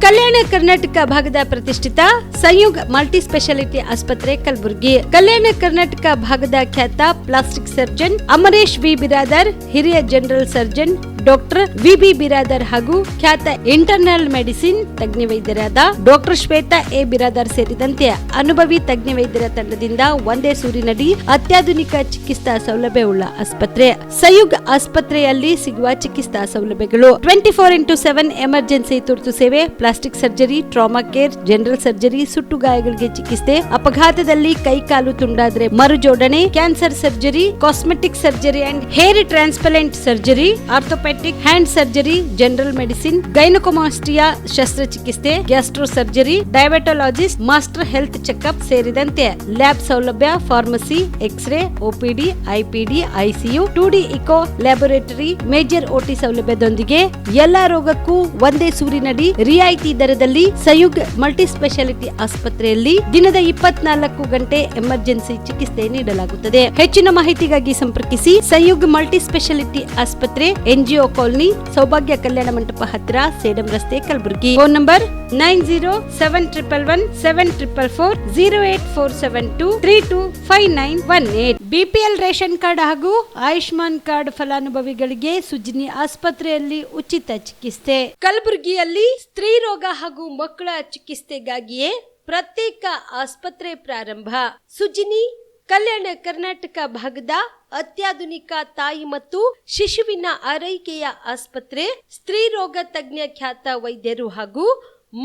ಕಲ್ಯಾಣ ಕರ್ನಾಟಕ ಭಾಗದ ಪ್ರತಿಷ್ಠಿತ ಸಂಯುಗ್ multi speciality ಆಸ್ಪತ್ರೆ ಕಲಬುರಗಿ. ಕಲ್ಯಾಣ ಕರ್ನಾಟಕ ಭಾಗದ ಖ್ಯಾತ plastic surgeon Amaresh V Biradar, ಹಿರಿಯ general surgeon doctor V Biradar ಹಾಗೂ ಖ್ಯಾತ ಇಂಟರ್ನಲ್ ಮೆಡಿಸಿನ್ ತಜ್ಞ ವೈದ್ಯರಾದ ಡಾಕ್ಟರ್ ಶ್ವೇತಾ ಎ ಬಿರಾದರ್ ಸೇರಿದಂತೆ ಅನುಭವಿ ತಜ್ಞ ವೈದ್ಯರ ತಂಡದಿಂದ ಒಂದೇ ಸೂರಿನಡಿ ಅತ್ಯಾಧುನಿಕ ಚಿಕಿತ್ಸಾ ಸೌಲಭ್ಯವುಳ್ಳ ಆಸ್ಪತ್ರೆ. ಸಂಯುಗ್ ಆಸ್ಪತ್ರೆಯಲ್ಲಿ ಸಿಗುವ ಚಿಕಿತ್ಸಾ ಸೌಲಭ್ಯಗಳು: 24x7 ಎಮರ್ಜೆನ್ಸಿ ತುರ್ತು ಸೇವೆ, plastic surgery, trauma care, general surgery, ಸುಟ್ಟು ಗಾಯಗಳಿಗೆ ಚಿಕಿತ್ಸೆ, ಅಪಘಾತದಲ್ಲಿ ಕೈ ಕಾಲು ತುಂಡಾದ್ರೆ ಮರುಜೋಡಣೆ, cancer surgery, cosmetic surgery and hair transplant surgery, orthopaedic hand surgery, general medicine, gynaecomastia ಶಸ್ತ್ರಚಿಕಿತ್ಸೆ, gastro surgery, diabetologist, master health checkup ಸೇರಿದಂತೆ ಲ್ಯಾಬ್ ಸೌಲಭ್ಯ, pharmacy, X ray, OPD, IPD, ICU, 2D echo laboratory, major OT ಸೌಲಭ್ಯದೊಂದಿಗೆ ಎಲ್ಲಾ ರೋಗಕ್ಕೂ ಒಂದೇ ಸೂರಿನಡಿ ರಿಯಾಯಿತಿ ದರದಲ್ಲಿ ಸಂಯುಗ್ multi speciality ಆಸ್ಪತ್ರೆಯಲ್ಲಿ ದಿನದ 24 ಗಂಟೆ ಎಮರ್ಜೆನ್ಸಿ ಚಿಕಿತ್ಸೆ ನೀಡಲಾಗುತ್ತದೆ. ಹೆಚ್ಚಿನ ಮಾಹಿತಿಗಾಗಿ ಸಂಪರ್ಕಿಸಿ ಸಂಯುಗ್ ಮಲ್ಟಿ ಸ್ಪೆಷಾಲಿಟಿ ಆಸ್ಪತ್ರೆ, NGO ಕಾಲೋನಿ, ಸೌಭಾಗ್ಯ ಕಲ್ಯಾಣ ಮಂಟಪ ಹತ್ತಿರ, ಸೇಡಂ ರಸ್ತೆ, Kalaburagi. Phone number 9071117444, 08472325918. BPL ration card ಹಾಗೂ ಆಯುಷ್ಮಾನ್ ಕಾರ್ಡ್ ಫಲಾನುಭವಿಗಳಿಗೆ ಸುಜಿನಿ ಆಸ್ಪತ್ರೆಯಲ್ಲಿ ಉಚಿತ ಚಿಕಿತ್ಸೆ. ಕಲಬುರಗಿಯಲ್ಲಿ ಸ್ತ್ರೀ ರೋಗ ಹಾಗೂ ಮಕ್ಕಳ ಚಿಕಿತ್ಸೆಗಾಗಿಯೇ ಪ್ರತ್ಯೇಕ ಆಸ್ಪತ್ರೆ ಪ್ರಾರಂಭ. ಸುಜಿನಿ ಕಲ್ಯಾಣ ಕರ್ನಾಟಕ ಭಾಗದ ಅತ್ಯಾಧುನಿಕ ತಾಯಿ ಮತ್ತು ಶಿಶುವಿನ ಆರೈಕೆಯ ಆಸ್ಪತ್ರೆ. ಸ್ತ್ರೀ ರೋಗ ತಜ್ಞ ಖ್ಯಾತ ವೈದ್ಯರು ಹಾಗೂ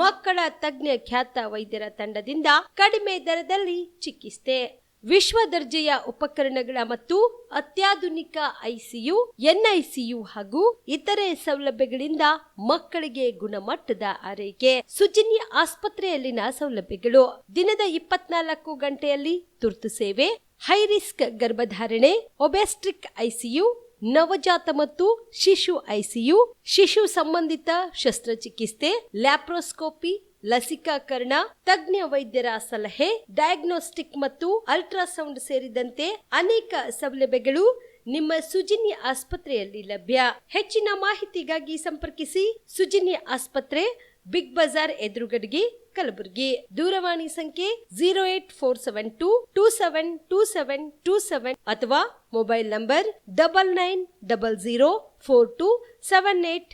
ಮಕ್ಕಳ ತಜ್ಞ ಖ್ಯಾತ ವೈದ್ಯರ ತಂಡದಿಂದ ಕಡಿಮೆ ದರದಲ್ಲಿ ಚಿಕಿತ್ಸೆ, ವಿಶ್ವ ದರ್ಜೆಯ ಉಪಕರಣಗಳ ಮತ್ತು ಅತ್ಯಾಧುನಿಕ ICU, NICU ಹಾಗೂ ಇತರೆ ಸೌಲಭ್ಯಗಳಿಂದ ಮಕ್ಕಳಿಗೆ ಗುಣಮಟ್ಟದ ಆರೈಕೆ. ಸುಜಿನಿ ಆಸ್ಪತ್ರೆಯಲ್ಲಿನ ಸೌಲಭ್ಯಗಳು: ದಿನದ 24 ಗಂಟೆಯಲ್ಲಿ ತುರ್ತು ಸೇವೆ, ಹೈ ರಿಸ್ಕ್ ಗರ್ಭಧಾರಣೆ, ಒಬೆಸ್ಟ್ರಿಕ್ ICU, ನವಜಾತ ಮತ್ತು ಶಿಶು ICU, ಶಿಶು ಸಂಬಂಧಿತ ಶಸ್ತ್ರಚಿಕಿತ್ಸೆ, ಲ್ಯಾಪ್ರೋಸ್ಕೋಪಿ, ಲಸಿಕಾಕರಣ, ತಜ್ಞ ವೈದ್ಯರ ಸಲಹೆ, ಡಯಾಗ್ನೋಸ್ಟಿಕ್ ಮತ್ತು ಅಲ್ಟ್ರಾಸೌಂಡ್ ಸೇರಿದಂತೆ ಅನೇಕ ಸೌಲಭ್ಯಗಳು ನಿಮ್ಮ ಸುಜಿನಿ ಆಸ್ಪತ್ರೆಯಲ್ಲಿ ಲಭ್ಯ. ಹೆಚ್ಚಿನ ಮಾಹಿತಿಗಾಗಿ ಸಂಪರ್ಕಿಸಿ ಸುಜಿನಿ ಆಸ್ಪತ್ರೆ, ಬಿಗ್ ಬಜಾರ್ ಎದುರುಗಡೆಗೆ, ಕಲಬುರಗಿ. ದೂರವಾಣಿ ಸಂಖ್ಯೆ 08472272727 ಅಥವಾ mobile number 9900427814.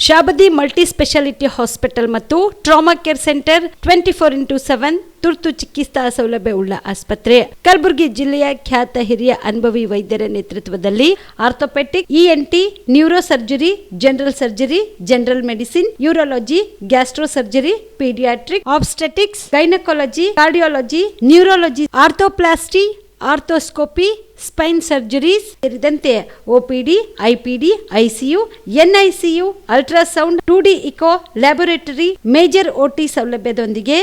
Shabadi multi specialty hospital ಮತ್ತು ಟ್ರಾಮಾ ಕೇರ್ ಸೆಂಟರ್ 24x7 ತುರ್ತು ಚಿಕಿತ್ಸಾ ಸೌಲಭ್ಯ ಉಳ್ಳ ಆಸ್ಪತ್ರೆ. ಕಲಬುರಗಿ ಜಿಲ್ಲೆಯ ಖ್ಯಾತ ಹಿರಿಯ ಅನುಭವಿ ವೈದ್ಯರ ನೇತೃತ್ವದಲ್ಲಿ orthopaedic, ENT, neuro surgery, general surgery, general medicine, urology, gastro surgery, paediatric, obstetrics, gynaecology, cardiology, neurology, arthroplasty, arthroscopy, spine surgeries ಸೇರಿದಂತೆ OPD, IPD, ICU, NICU, ultrasound, 2D echo laboratory, major OT ಸೌಲಭ್ಯದೊಂದಿಗೆ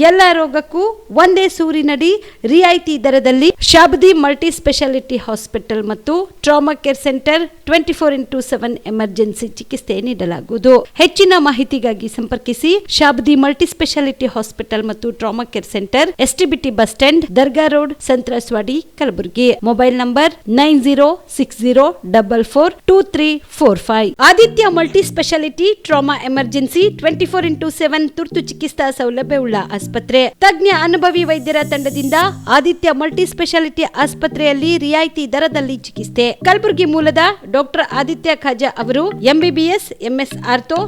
ಎಲ್ಲ ರೋಗಕ್ಕೂ ಒಂದೇ ಸೂರಿನಡಿ ರಿಯಾಯಿತಿ ದರದಲ್ಲಿ ಶಾಬದಿ ಮಲ್ಟಿ ಸ್ಪೆಷಾಲಿಟಿ ಹಾಸ್ಪಿಟಲ್ ಮತ್ತು trauma care centre 24x7 emergency ಚಿಕಿತ್ಸೆ ನೀಡಲಾಗುವುದು. ಹೆಚ್ಚಿನ ಮಾಹಿತಿಗಾಗಿ ಸಂಪರ್ಕಿಸಿ ಶಾಬದಿ ಮಲ್ಟಿ ಸ್ಪೆಷಾಲಿಟಿ ಹಾಸ್ಪಿಟಲ್ ಮತ್ತು trauma care centre, STBT bus stand, Dargah road, ಸಂತ್ರಸ್ವಾಡಿ, Kalaburagi. Mobile number 9060442345. Aditya multi specialty trauma emergency 24x7 ತುರ್ತು ಚಿಕಿತ್ಸಾ ಸೌಲಭ್ಯವುಳ್ಳ ಆಸ್ಪತ್ರೆ. ತಜ್ಞ ಅನುಭವಿ ವೈದ್ಯರ ತಂಡದಿಂದ ಆದಿತ್ಯ ಮಲ್ಟಿ ಸ್ಪೆಷಾಲಿಟಿ ಆಸ್ಪತ್ರೆಯಲ್ಲಿ ರಿಯಾಯಿತಿ ದರದಲ್ಲಿ ಚಿಕಿತ್ಸೆ. ಕಲಬುರಗಿ ಮೂಲದ ಡಾಕ್ಟರ್ ಆದಿತ್ಯ ಖಾಜಾ ಅವರು MBBS, MS ortho,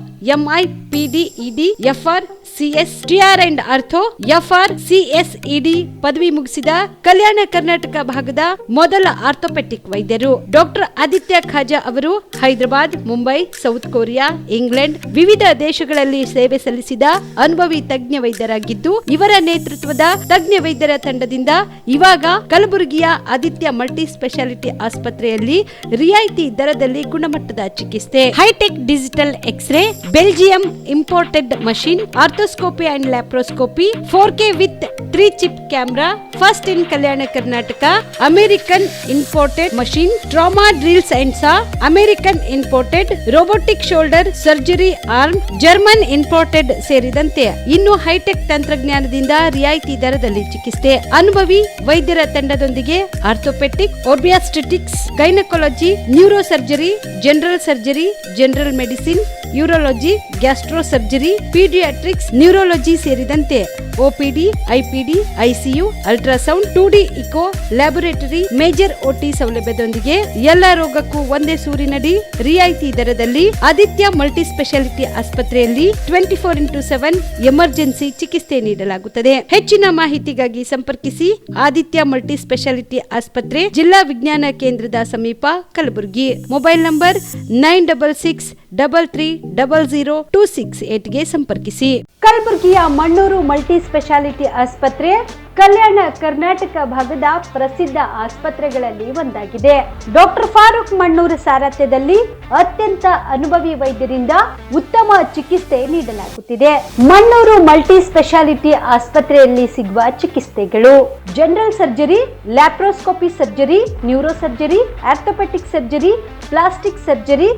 MI, PD, ED, FR, CS, TR and ortho, FR, CS, ED ಪದವಿ ಮುಗಿಸಿದ ಕಲ್ಯಾಣ ಕರ್ನಾಟಕ ಭಾಗದ ಮೊದಲ ಆರ್ಥೋಪೆಡಿಕ್ ವೈದ್ಯರು. ಡಾಕ್ಟರ್ ಆದಿತ್ಯ ಖಾಜಾ ಅವರು Hyderabad, Mumbai, south Korea, England ವಿವಿಧ ದೇಶಗಳಲ್ಲಿ ಸೇವೆ ಸಲ್ಲಿಸಿದ ಅನುಭವಿ ತಜ್ಞ ವೈದ್ಯರಾಗಿದ್ದು, ಇವರ ನೇತೃತ್ವದ ತಜ್ಞ ವೈದ್ಯರ ತಂಡದಿಂದ ಇವಾಗ ಕಲಬುರಗಿಯ ಆದಿತ್ಯ ಮಲ್ಟಿ ಸ್ಪೆಷಾಲಿಟಿ ಆಸ್ಪತ್ರೆಯಲ್ಲಿ ರಿಯಾಯಿತಿ ದರದಲ್ಲಿ ಗುಣಮಟ್ಟದ ಚಿಕಿತ್ಸೆ, hi-tech digital x-ray, Belgium imported machine, ortho arthroscopy and laparoscopy 4K with 3 chip camera, first in Kalyana Karnataka. American imported machine, trauma drills and saw, American imported robotic shoulder surgery arm, German imported ಸೇರಿದಂತೆ ಇನ್ನು high tech ತಂತ್ರಜ್ಞಾನದಿಂದ ರಿಯಾಯಿತಿ ದರದಲ್ಲಿ ಚಿಕಿತ್ಸೆ. ಅನುಭವಿ ವೈದ್ಯರ ತಂಡದೊಂದಿಗೆ orthopaedic, obstetrics, gynaecology, neuro surgery, general surgery, general medicine, urology, gastro surgery, paediatrics, neurology ಸೇರಿದಂತೆ OPD, IPD, ICU, ultrasound, 2D echo, laboratory, major OT ಸೌಲಭ್ಯದೊಂದಿಗೆ ಎಲ್ಲ ರೋಗಕ್ಕೂ ಒಂದೇ ಸೂರಿನಡಿ ರಿಯಾಯಿತಿ ದರದಲ್ಲಿ ಆದಿತ್ಯ ಮಲ್ಟಿ ಸ್ಪೆಷಾಲಿಟಿ ಆಸ್ಪತ್ರೆಯಲ್ಲಿ 24x7 ಎಮರ್ಜೆನ್ಸಿ ಚಿಕಿತ್ಸೆ ನೀಡಲಾಗುತ್ತದೆ. ಹೆಚ್ಚಿನ ಮಾಹಿತಿಗಾಗಿ ಸಂಪರ್ಕಿಸಿ ಆದಿತ್ಯ ಮಲ್ಟಿ ಸ್ಪೆಷಾಲಿಟಿ ಆಸ್ಪತ್ರೆ, ಜಿಲ್ಲಾ ವಿಜ್ಞಾನ ಕೇಂದ್ರದ ಸಮೀಪ, ಕಲಬುರಗಿ. ಮೊಬೈಲ್ ನಂಬರ್ 9663300268 ಗೆ ಸಂಪರ್ಕಿಸಿ. ಕಲಬುರಗಿಯ ಮಣ್ಣೂರು ಮಲ್ಟಿ ಸ್ಪೆಷಾಲಿಟಿ ಆಸ್ಪತ್ರೆ ಕಲ್ಯಾಣ ಕರ್ನಾಟಕ ಭಾಗದ ಪ್ರಸಿದ್ಧ ಆಸ್ಪತ್ರೆಗಳಲ್ಲಿ ಒಂದಾಗಿದೆ. ಡಾಕ್ಟರ್ ಫಾರೂಕ್ ಮಣ್ಣೂರು ಸಾರಥ್ಯದಲ್ಲಿ ಅತ್ಯಂತ ಅನುಭವಿ ವೈದ್ಯರಿಂದ ಉತ್ತಮ ಚಿಕಿತ್ಸೆ ನೀಡಲಾಗುತ್ತಿದೆ. ಮಣ್ಣೂರು ಮಲ್ಟಿ ಸ್ಪೆಷಾಲಿಟಿ ಆಸ್ಪತ್ರೆಯಲ್ಲಿ ಸಿಗುವ ಚಿಕಿತ್ಸೆಗಳು: general surgery, laparoscopy surgery, neuro surgery, orthopaedic surgery, plastic surgery,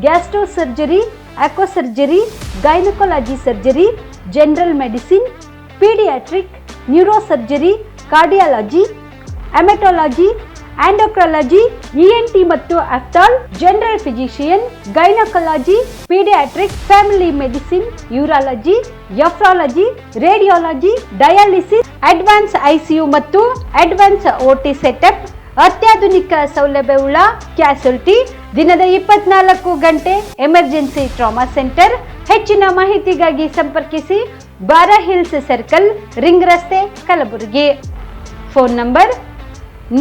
gastro surgery, aqua surgery, gynaecology surgery, general medicine, paediatric, neuro surgery, cardiology, haematology, endocrinology, ENT ಮತ್ತು ophthal, general physician, gynaecology, paediatric, family medicine, urology, nephrology, radiology, dialysis, advance ICU ಮತ್ತು advance OT setup, ಅತ್ಯಾಧುನಿಕ ಸೌಲಭ್ಯವುಳ್ಳ ಕ್ಯಾಸುಲಿಟಿ, ದಿನದ 24 ಗಂಟೆ emergency trauma centre. ಹೆಚ್ಚಿನ ಮಾಹಿತಿಗಾಗಿ ಸಂಪರ್ಕಿಸಿ ಬಾರಾ hills circle, ring ರಸ್ತೆ, Kalaburagi. Phone number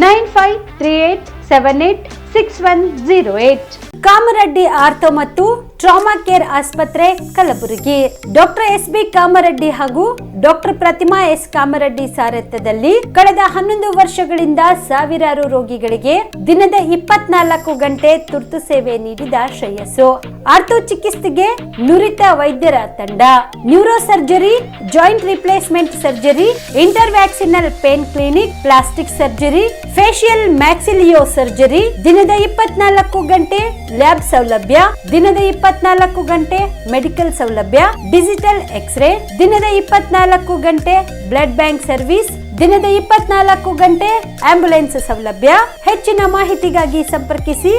9538786108. Kamareddy ortho ಮತ್ತು ಟ್ರಾಮಾ ಕೇರ್ ಆಸ್ಪತ್ರೆ, ಕಲಬುರಗಿ. ಡಾಕ್ಟರ್ SB ಕಾಮರೆಡ್ಡಿ ಹಾಗೂ ಡಾಕ್ಟರ್ ಪ್ರತಿಮಾ S ಕಾಮರೆಡ್ಡಿ ಸಾರಥ್ಯದಲ್ಲಿ ಕಳೆದ 11 ವರ್ಷಗಳಿಂದ ಸಾವಿರಾರು ರೋಗಿಗಳಿಗೆ ದಿನದ 24 ಗಂಟೆ ತುರ್ತು ಸೇವೆ ನೀಡಿದ ಶ್ರೇಯಸ್ಸು. ಆರ್ಥೋ ಚಿಕಿತ್ಸೆಗೆ ನುರಿತ ವೈದ್ಯರ ತಂಡ, neuro surgery, joint replacement surgery, interventional pain clinic, plastic surgery, facial maxillo surgery, ದಿನದ 24 ಗಂಟೆ ಲ್ಯಾಬ್ ಸೌಲಭ್ಯ, ದಿನದ 24 ಗಂಟೆ ಮೆಡಿಕಲ್ ಸೌಲಭ್ಯ, ಡಿಜಿಟಲ್ ಎಕ್ಸ್ರೇ, ದಿನದ 24 ಗಂಟೆ ಬ್ಲಡ್ ಬ್ಯಾಂಕ್ ಸರ್ವಿಸ್, ದಿನದ 24 ಗಂಟೆ ಆಂಬ್ಯುಲೆನ್ಸ್ ಸೌಲಭ್ಯ. ಹೆಚ್ಚಿನ ಮಾಹಿತಿಗಾಗಿ ಸಂಪರ್ಕಿಸಿ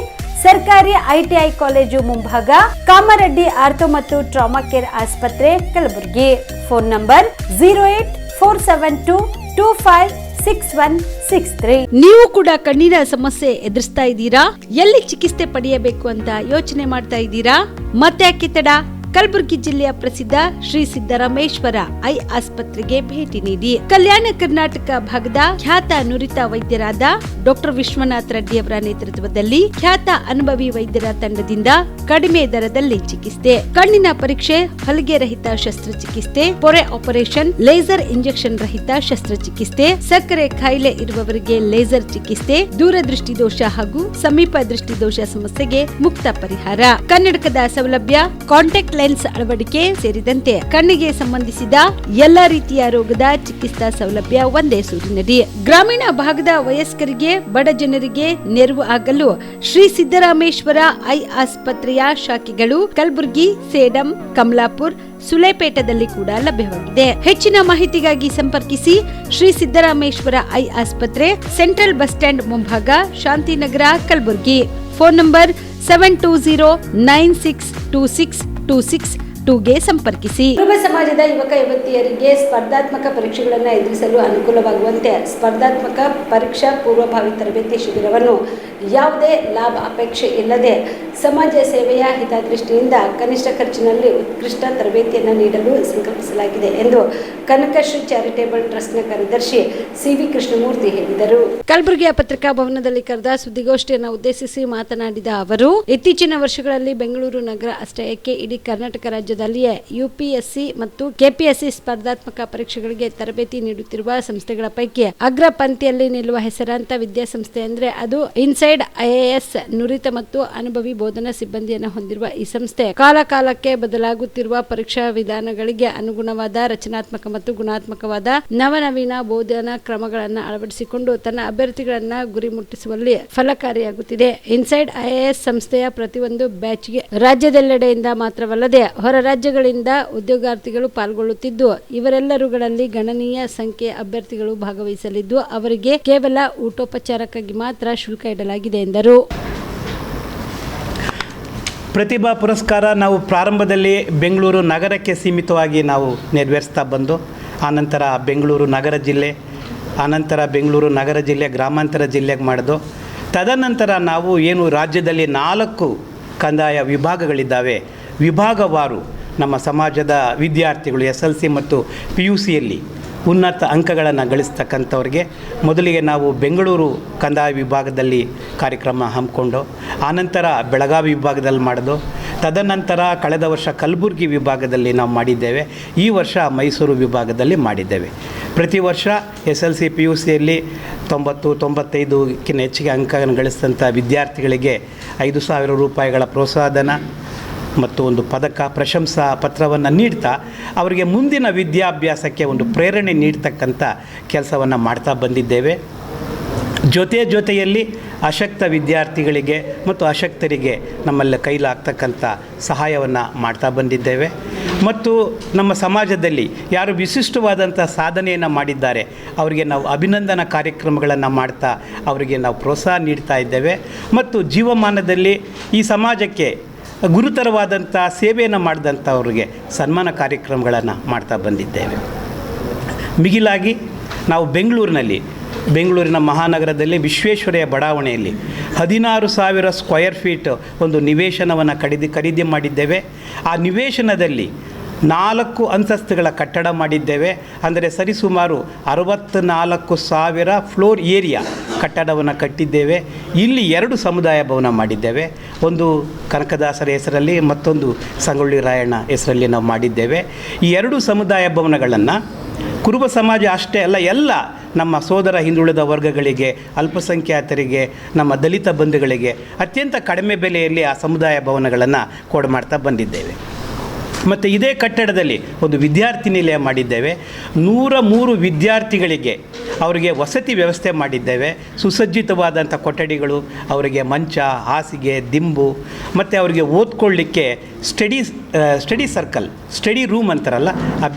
ಸರ್ಕಾರಿ ITI ಕಾಲೇಜು ಮುಂಭಾಗ, ಕಾಮರೆಡ್ಡಿ ಆರ್ಥೋ ಮತ್ತು ಟ್ರಾಮಾ ಕೇರ್ ಆಸ್ಪತ್ರೆ, ಕಲಬುರಗಿ. Phone number 08472256163. ನೀವು ಕೂಡ ಕಣ್ಣಿನ ಸಮಸ್ಯೆ ಎದುರಿಸ್ತಾ ಇದ್ದೀರಾ? ಎಲ್ಲಿ ಚಿಕಿತ್ಸೆ ಪಡೆಯಬೇಕು ಅಂತ ಯೋಚನೆ ಮಾಡ್ತಾ ಇದ್ದೀರಾ? ಮತ್ತೆ ಯಾಕೆ ತಡ? ಕಲಬುರಗಿ ಜಿಲ್ಲೆಯ ಪ್ರಸಿದ್ಧ ಶ್ರೀ ಸಿದ್ದರಾಮೇಶ್ವರ ಐ ಆಸ್ಪತ್ರೆಗೆ ಭೇಟಿ ನೀಡಿ ಕಲ್ಯಾಣ ಕರ್ನಾಟಕ ಭಾಗದ ಖ್ಯಾತ ನುರಿತ ವೈದ್ಯರಾದ ಡಾಕ್ಟರ್ ವಿಶ್ವನಾಥ್ ರೆಡ್ಡಿ ಅವರ ನೇತೃತ್ವದಲ್ಲಿ ಖ್ಯಾತ ಅನುಭವಿ ವೈದ್ಯರ ತಂಡದಿಂದ ಕಡಿಮೆ ದರದಲ್ಲಿ ಚಿಕಿತ್ಸೆ, ಕಣ್ಣಿನ ಪರೀಕ್ಷೆ, ಹೊಲಿಗೆ ರಹಿತ ಶಸ್ತ್ರಚಿಕಿತ್ಸೆ, ಪೊರೆ ಆಪರೇಷನ್, ಲೇಸರ್ ಇಂಜೆಕ್ಷನ್ ರಹಿತ ಶಸ್ತ್ರಚಿಕಿತ್ಸೆ, ಸಕ್ಕರೆ ಕಾಯಿಲೆ ಇರುವವರಿಗೆ ಲೇಸರ್ ಚಿಕಿತ್ಸೆ, ದೂರದೃಷ್ಟಿ ದೋಷ ಹಾಗೂ ಸಮೀಪ ದೃಷ್ಟಿ ದೋಷ ಸಮಸ್ಯೆಗೆ ಮುಕ್ತ ಪರಿಹಾರ, ಕನ್ನಡಕದ ಸೌಲಭ್ಯ, ಕಾಂಟ್ಯಾಕ್ಟ್ ಲೆನ್ಸ್ ಅಳವಡಿಕೆ ಸೇರಿದಂತೆ ಕಣ್ಣಿಗೆ ಸಂಬಂಧಿಸಿದ ಎಲ್ಲ ರೀತಿಯ ರೋಗದ ಚಿಕಿತ್ಸಾ ಸೌಲಭ್ಯ ಒಂದೇ ಸೂರಿನಡಿ. ಗ್ರಾಮೀಣ ಭಾಗದ ವಯಸ್ಕರಿಗೆ, ಬಡ ಜನರಿಗೆ ನೆರವು ಆಗಲು ಶ್ರೀ ಸಿದ್ದರಾಮೇಶ್ವರ ಐ ಆಸ್ಪತ್ರೆಯ ಶಾಖೆಗಳು ಕಲಬುರಗಿ, ಸೇಡಂ, ಕಮಲಾಪುರ್, ಸುಲೇಪೇಟದಲ್ಲಿ ಕೂಡ ಲಭ್ಯವಾಗಿದೆ. ಹೆಚ್ಚಿನ ಮಾಹಿತಿಗಾಗಿ ಸಂಪರ್ಕಿಸಿ ಶ್ರೀ ಸಿದ್ದರಾಮೇಶ್ವರ ಐ ಆಸ್ಪತ್ರೆ, ಸೆಂಟ್ರಲ್ ಬಸ್ ಸ್ಟ್ಯಾಂಡ್ ಮುಂಭಾಗ, ಶಾಂತಿನಗರ, ಕಲಬುರಗಿ. ಫೋನ್ ನಂಬರ್ 720962626 ಗೆ ಸಂಪರ್ಕಿಸಿ. ಕುರುಬ ಸಮಾಜದ ಯುವಕ ಯುವತಿಯರಿಗೆ ಸ್ಪರ್ಧಾತ್ಮಕ ಪರೀಕ್ಷೆಗಳನ್ನು ಎದುರಿಸಲು ಅನುಕೂಲವಾಗುವಂತೆ ಸ್ಪರ್ಧಾತ್ಮಕ ಪರೀಕ್ಷಾ ಪೂರ್ವಭಾವಿ ತರಬೇತಿ ಶಿಬಿರವನ್ನು ಯಾವುದೇ ಲಾಭ ಅಪೇಕ್ಷೆ ಇಲ್ಲದೆ ಸಮಾಜ ಸೇವೆಯ ಹಿತದೃಷ್ಟಿಯಿಂದ ಕನಿಷ್ಠ ಖರ್ಚಿನಲ್ಲಿ ಉತ್ಕೃಷ್ಟ ತರಬೇತಿಯನ್ನು ನೀಡಲು ಸಂಕಲ್ಪಿಸಲಾಗಿದೆ ಎಂದು ಕನಕಶ್ರೀ ಚಾರಿಟೇಬಲ್ ಟ್ರಸ್ಟ್ನ ಕಾರ್ಯದರ್ಶಿ CV ಕೃಷ್ಣಮೂರ್ತಿ ಹೇಳಿದರು. ಕಲಬುರಗಿಯ ಪತ್ರಿಕಾ ಭವನದಲ್ಲಿ ಕರೆದ ಸುದ್ದಿಗೋಷ್ಠಿಯನ್ನು ಉದ್ದೇಶಿಸಿ ಮಾತನಾಡಿದ ಅವರು, ಇತ್ತೀಚಿನ ವರ್ಷಗಳಲ್ಲಿ ಬೆಂಗಳೂರು ನಗರ ಅಷ್ಟೇ ಇಡೀ ಕರ್ನಾಟಕ ರಾಜ್ಯದ ರಾಜ್ಯದಲ್ಲಿಯೇ UPSC ಮತ್ತು KPSC ಸ್ಪರ್ಧಾತ್ಮಕ ಪರೀಕ್ಷೆಗಳಿಗೆ ತರಬೇತಿ ನೀಡುತ್ತಿರುವ ಸಂಸ್ಥೆಗಳ ಪೈಕಿ ಅಗ್ರ ಪಂಕ್ತಿಯಲ್ಲಿ ನಿಲ್ಲುವ ಹೆಸರಾಂತ ವಿದ್ಯಾಸಂಸ್ಥೆ ಅಂದ್ರೆ ಅದು ಇನ್ಸೈಡ್ IAS. ನುರಿತ ಮತ್ತು ಅನುಭವಿ ಬೋಧನಾ ಸಿಬ್ಬಂದಿಯನ್ನು ಹೊಂದಿರುವ ಈ ಸಂಸ್ಥೆ ಕಾಲಕಾಲಕ್ಕೆ ಬದಲಾಗುತ್ತಿರುವ ಪರೀಕ್ಷಾ ವಿಧಾನಗಳಿಗೆ ಅನುಗುಣವಾದ ರಚನಾತ್ಮಕ ಮತ್ತು ಗುಣಾತ್ಮಕವಾದ ನವನವೀನ ಬೋಧನಾ ಕ್ರಮಗಳನ್ನು ಅಳವಡಿಸಿಕೊಂಡು ತನ್ನ ಅಭ್ಯರ್ಥಿಗಳನ್ನ ಗುರಿ ಮುಟ್ಟಿಸುವಲ್ಲಿ ಫಲಕಾರಿಯಾಗುತ್ತಿದೆ. ಇನ್ಸೈಡ್ IAS ಸಂಸ್ಥೆಯ ಪ್ರತಿಯೊಂದು ಬ್ಯಾಚ್ಗೆ ರಾಜ್ಯದೆಲ್ಲೆಡೆಯಿಂದ ಮಾತ್ರವಲ್ಲದೆ ಹೊರ ರಾಜ್ಯಗಳಿಂದ ಉದ್ಯೋಗಾರ್ಥಿಗಳು ಪಾಲ್ಗೊಳ್ಳುತ್ತಿದ್ದು, ಇವರೆಲ್ಲರುಗಳಲ್ಲಿ ಗಣನೀಯ ಸಂಖ್ಯೆಯ ಅಭ್ಯರ್ಥಿಗಳು ಭಾಗವಹಿಸಲಿದ್ದು, ಅವರಿಗೆ ಕೇವಲ ಊಟೋಪಚಾರಕ್ಕಾಗಿ ಮಾತ್ರ ಶುಲ್ಕ ಇಡಲಾಗಿದೆ ಎಂದರು. ಪ್ರತಿಭಾ ಪುರಸ್ಕಾರ ನಾವು ಪ್ರಾರಂಭದಲ್ಲಿ ಬೆಂಗಳೂರು ನಗರಕ್ಕೆ ಸೀಮಿತವಾಗಿ ನಾವು ನೆರವೇರಿಸ್ತಾ ಬಂದು, ಆನಂತರ ಬೆಂಗಳೂರು ನಗರ ಜಿಲ್ಲೆ, ಆನಂತರ ಬೆಂಗಳೂರು ನಗರ ಜಿಲ್ಲೆ ಗ್ರಾಮಾಂತರ ಜಿಲ್ಲೆಗೆ ಮಾಡೋದು. ತದನಂತರ ನಾವು ಏನು ರಾಜ್ಯದಲ್ಲಿ 4 ಕಂದಾಯ ವಿಭಾಗಗಳಿದ್ದಾವೆ, ವಿಭಾಗವಾರು ನಮ್ಮ ಸಮಾಜದ ವಿದ್ಯಾರ್ಥಿಗಳು SLC ಮತ್ತು PUCಯಲ್ಲಿ ಉನ್ನತ ಅಂಕಗಳನ್ನು ಗಳಿಸ್ತಕ್ಕಂಥವ್ರಿಗೆ ಮೊದಲಿಗೆ ನಾವು ಬೆಂಗಳೂರು ಕಂದಾಯ ವಿಭಾಗದಲ್ಲಿ ಕಾರ್ಯಕ್ರಮ ಹಮ್ಮಿಕೊಂಡು, ಆನಂತರ ಬೆಳಗಾವಿ ವಿಭಾಗದಲ್ಲಿ ಮಾಡೋದು. ತದನಂತರ ಕಳೆದ ವರ್ಷ ಕಲಬುರಗಿ ವಿಭಾಗದಲ್ಲಿ ನಾವು ಮಾಡಿದ್ದೇವೆ. ಈ ವರ್ಷ ಮೈಸೂರು ವಿಭಾಗದಲ್ಲಿ ಮಾಡಿದ್ದೇವೆ. ಪ್ರತಿ ವರ್ಷ SLC PUCಯಲ್ಲಿ 90-95ಕ್ಕಿಂತ ಹೆಚ್ಚಿಗೆ ಅಂಕಗಳನ್ನು ಗಳಿಸಿದಂಥ ವಿದ್ಯಾರ್ಥಿಗಳಿಗೆ 5,000 ರೂಪಾಯಿಗಳ ಪ್ರೋತ್ಸಾಹಧನ ಮತ್ತು ಒಂದು ಪದಕ, ಪ್ರಶಂಸಾ ಪತ್ರವನ್ನು ನೀಡ್ತಾ ಅವರಿಗೆ ಮುಂದಿನ ವಿದ್ಯಾಭ್ಯಾಸಕ್ಕೆ ಒಂದು ಪ್ರೇರಣೆ ನೀಡ್ತಕ್ಕಂಥ ಕೆಲಸವನ್ನು ಮಾಡ್ತಾ ಬಂದಿದ್ದೇವೆ. ಜೊತೆಯಲ್ಲಿ ಅಶಕ್ತ ವಿದ್ಯಾರ್ಥಿಗಳಿಗೆ ಮತ್ತು ಅಶಕ್ತರಿಗೆ ನಮ್ಮಲ್ಲಿ ಕೈಲಾಗ್ತಕ್ಕಂಥ ಸಹಾಯವನ್ನು ಮಾಡ್ತಾ ಬಂದಿದ್ದೇವೆ. ಮತ್ತು ನಮ್ಮ ಸಮಾಜದಲ್ಲಿ ಯಾರು ವಿಶಿಷ್ಟವಾದಂಥ ಸಾಧನೆಯನ್ನು ಮಾಡಿದ್ದಾರೆ ಅವರಿಗೆ ನಾವು ಅಭಿನಂದನಾ ಕಾರ್ಯಕ್ರಮಗಳನ್ನು ಮಾಡ್ತಾ ಅವರಿಗೆ ನಾವು ಪ್ರೋತ್ಸಾಹ ನೀಡ್ತಾ ಇದ್ದೇವೆ. ಮತ್ತು ಜೀವಮಾನದಲ್ಲಿ ಈ ಸಮಾಜಕ್ಕೆ ಗುರುತರವಾದಂಥ ಸೇವೆಯನ್ನು ಮಾಡಿದಂಥವ್ರಿಗೆ ಸನ್ಮಾನ ಕಾರ್ಯಕ್ರಮಗಳನ್ನು ಮಾಡ್ತಾ ಬಂದಿದ್ದೇವೆ. ಮಿಗಿಲಾಗಿ ನಾವು ಬೆಂಗಳೂರಿನ ಮಹಾನಗರದಲ್ಲಿ ವಿಶ್ವೇಶ್ವರಯ್ಯ ಬಡಾವಣೆಯಲ್ಲಿ 16,000 ಸ್ಕ್ವಯರ್ ಫೀಟ್ ಒಂದು ನಿವೇಶನವನ್ನು ಖರೀದಿ ಮಾಡಿದ್ದೇವೆ. ಆ ನಿವೇಶನದಲ್ಲಿ 4 ಅಂತಸ್ತುಗಳ ಕಟ್ಟಡ ಮಾಡಿದ್ದೇವೆ. ಅಂದರೆ ಸರಿಸುಮಾರು 64,000 ಫ್ಲೋರ್ ಏರಿಯಾ ಕಟ್ಟಡವನ್ನು ಕಟ್ಟಿದ್ದೇವೆ. ಇಲ್ಲಿ 2 ಸಮುದಾಯ ಭವನ ಮಾಡಿದ್ದೇವೆ. ಒಂದು ಕನಕದಾಸರ ಹೆಸರಲ್ಲಿ, ಮತ್ತೊಂದು ಸಂಗೊಳ್ಳಿ ರಾಯಣ್ಣ ಹೆಸರಲ್ಲಿ ನಾವು ಮಾಡಿದ್ದೇವೆ. ಈ 2 ಸಮುದಾಯ ಭವನಗಳನ್ನು ಕುರುಬ ಸಮಾಜ ಅಷ್ಟೇ ಅಲ್ಲ, ಎಲ್ಲ ನಮ್ಮ ಸೋದರ ಹಿಂದುಳಿದ ವರ್ಗಗಳಿಗೆ, ಅಲ್ಪಸಂಖ್ಯಾತರಿಗೆ, ನಮ್ಮ ದಲಿತ ಬಂಧುಗಳಿಗೆ ಅತ್ಯಂತ ಕಡಿಮೆ ಬೆಲೆಯಲ್ಲಿ ಆ ಸಮುದಾಯ ಭವನಗಳನ್ನು ಕೊಡ್ಮಾಡ್ತಾ ಬಂದಿದ್ದೇವೆ. ಮತ್ತು ಇದೇ ಕಟ್ಟಡದಲ್ಲಿ ಒಂದು ವಿದ್ಯಾರ್ಥಿ ನಿಲಯ ಮಾಡಿದ್ದೇವೆ. 103 ವಿದ್ಯಾರ್ಥಿಗಳಿಗೆ ಅವರಿಗೆ ವಸತಿ ವ್ಯವಸ್ಥೆ ಮಾಡಿದ್ದೇವೆ. ಸುಸಜ್ಜಿತವಾದಂಥ ಕೊಠಡಿಗಳು, ಅವರಿಗೆ ಮಂಚ, ಹಾಸಿಗೆ, ದಿಂಬು, ಮತ್ತು ಅವರಿಗೆ ಓದ್ಕೊಳ್ಳಿಕ್ಕೆ ಸ್ಟಡಿ ಸರ್ಕಲ್, ಸ್ಟಡಿ ರೂಮ್ ಅಂತಾರಲ್ಲ,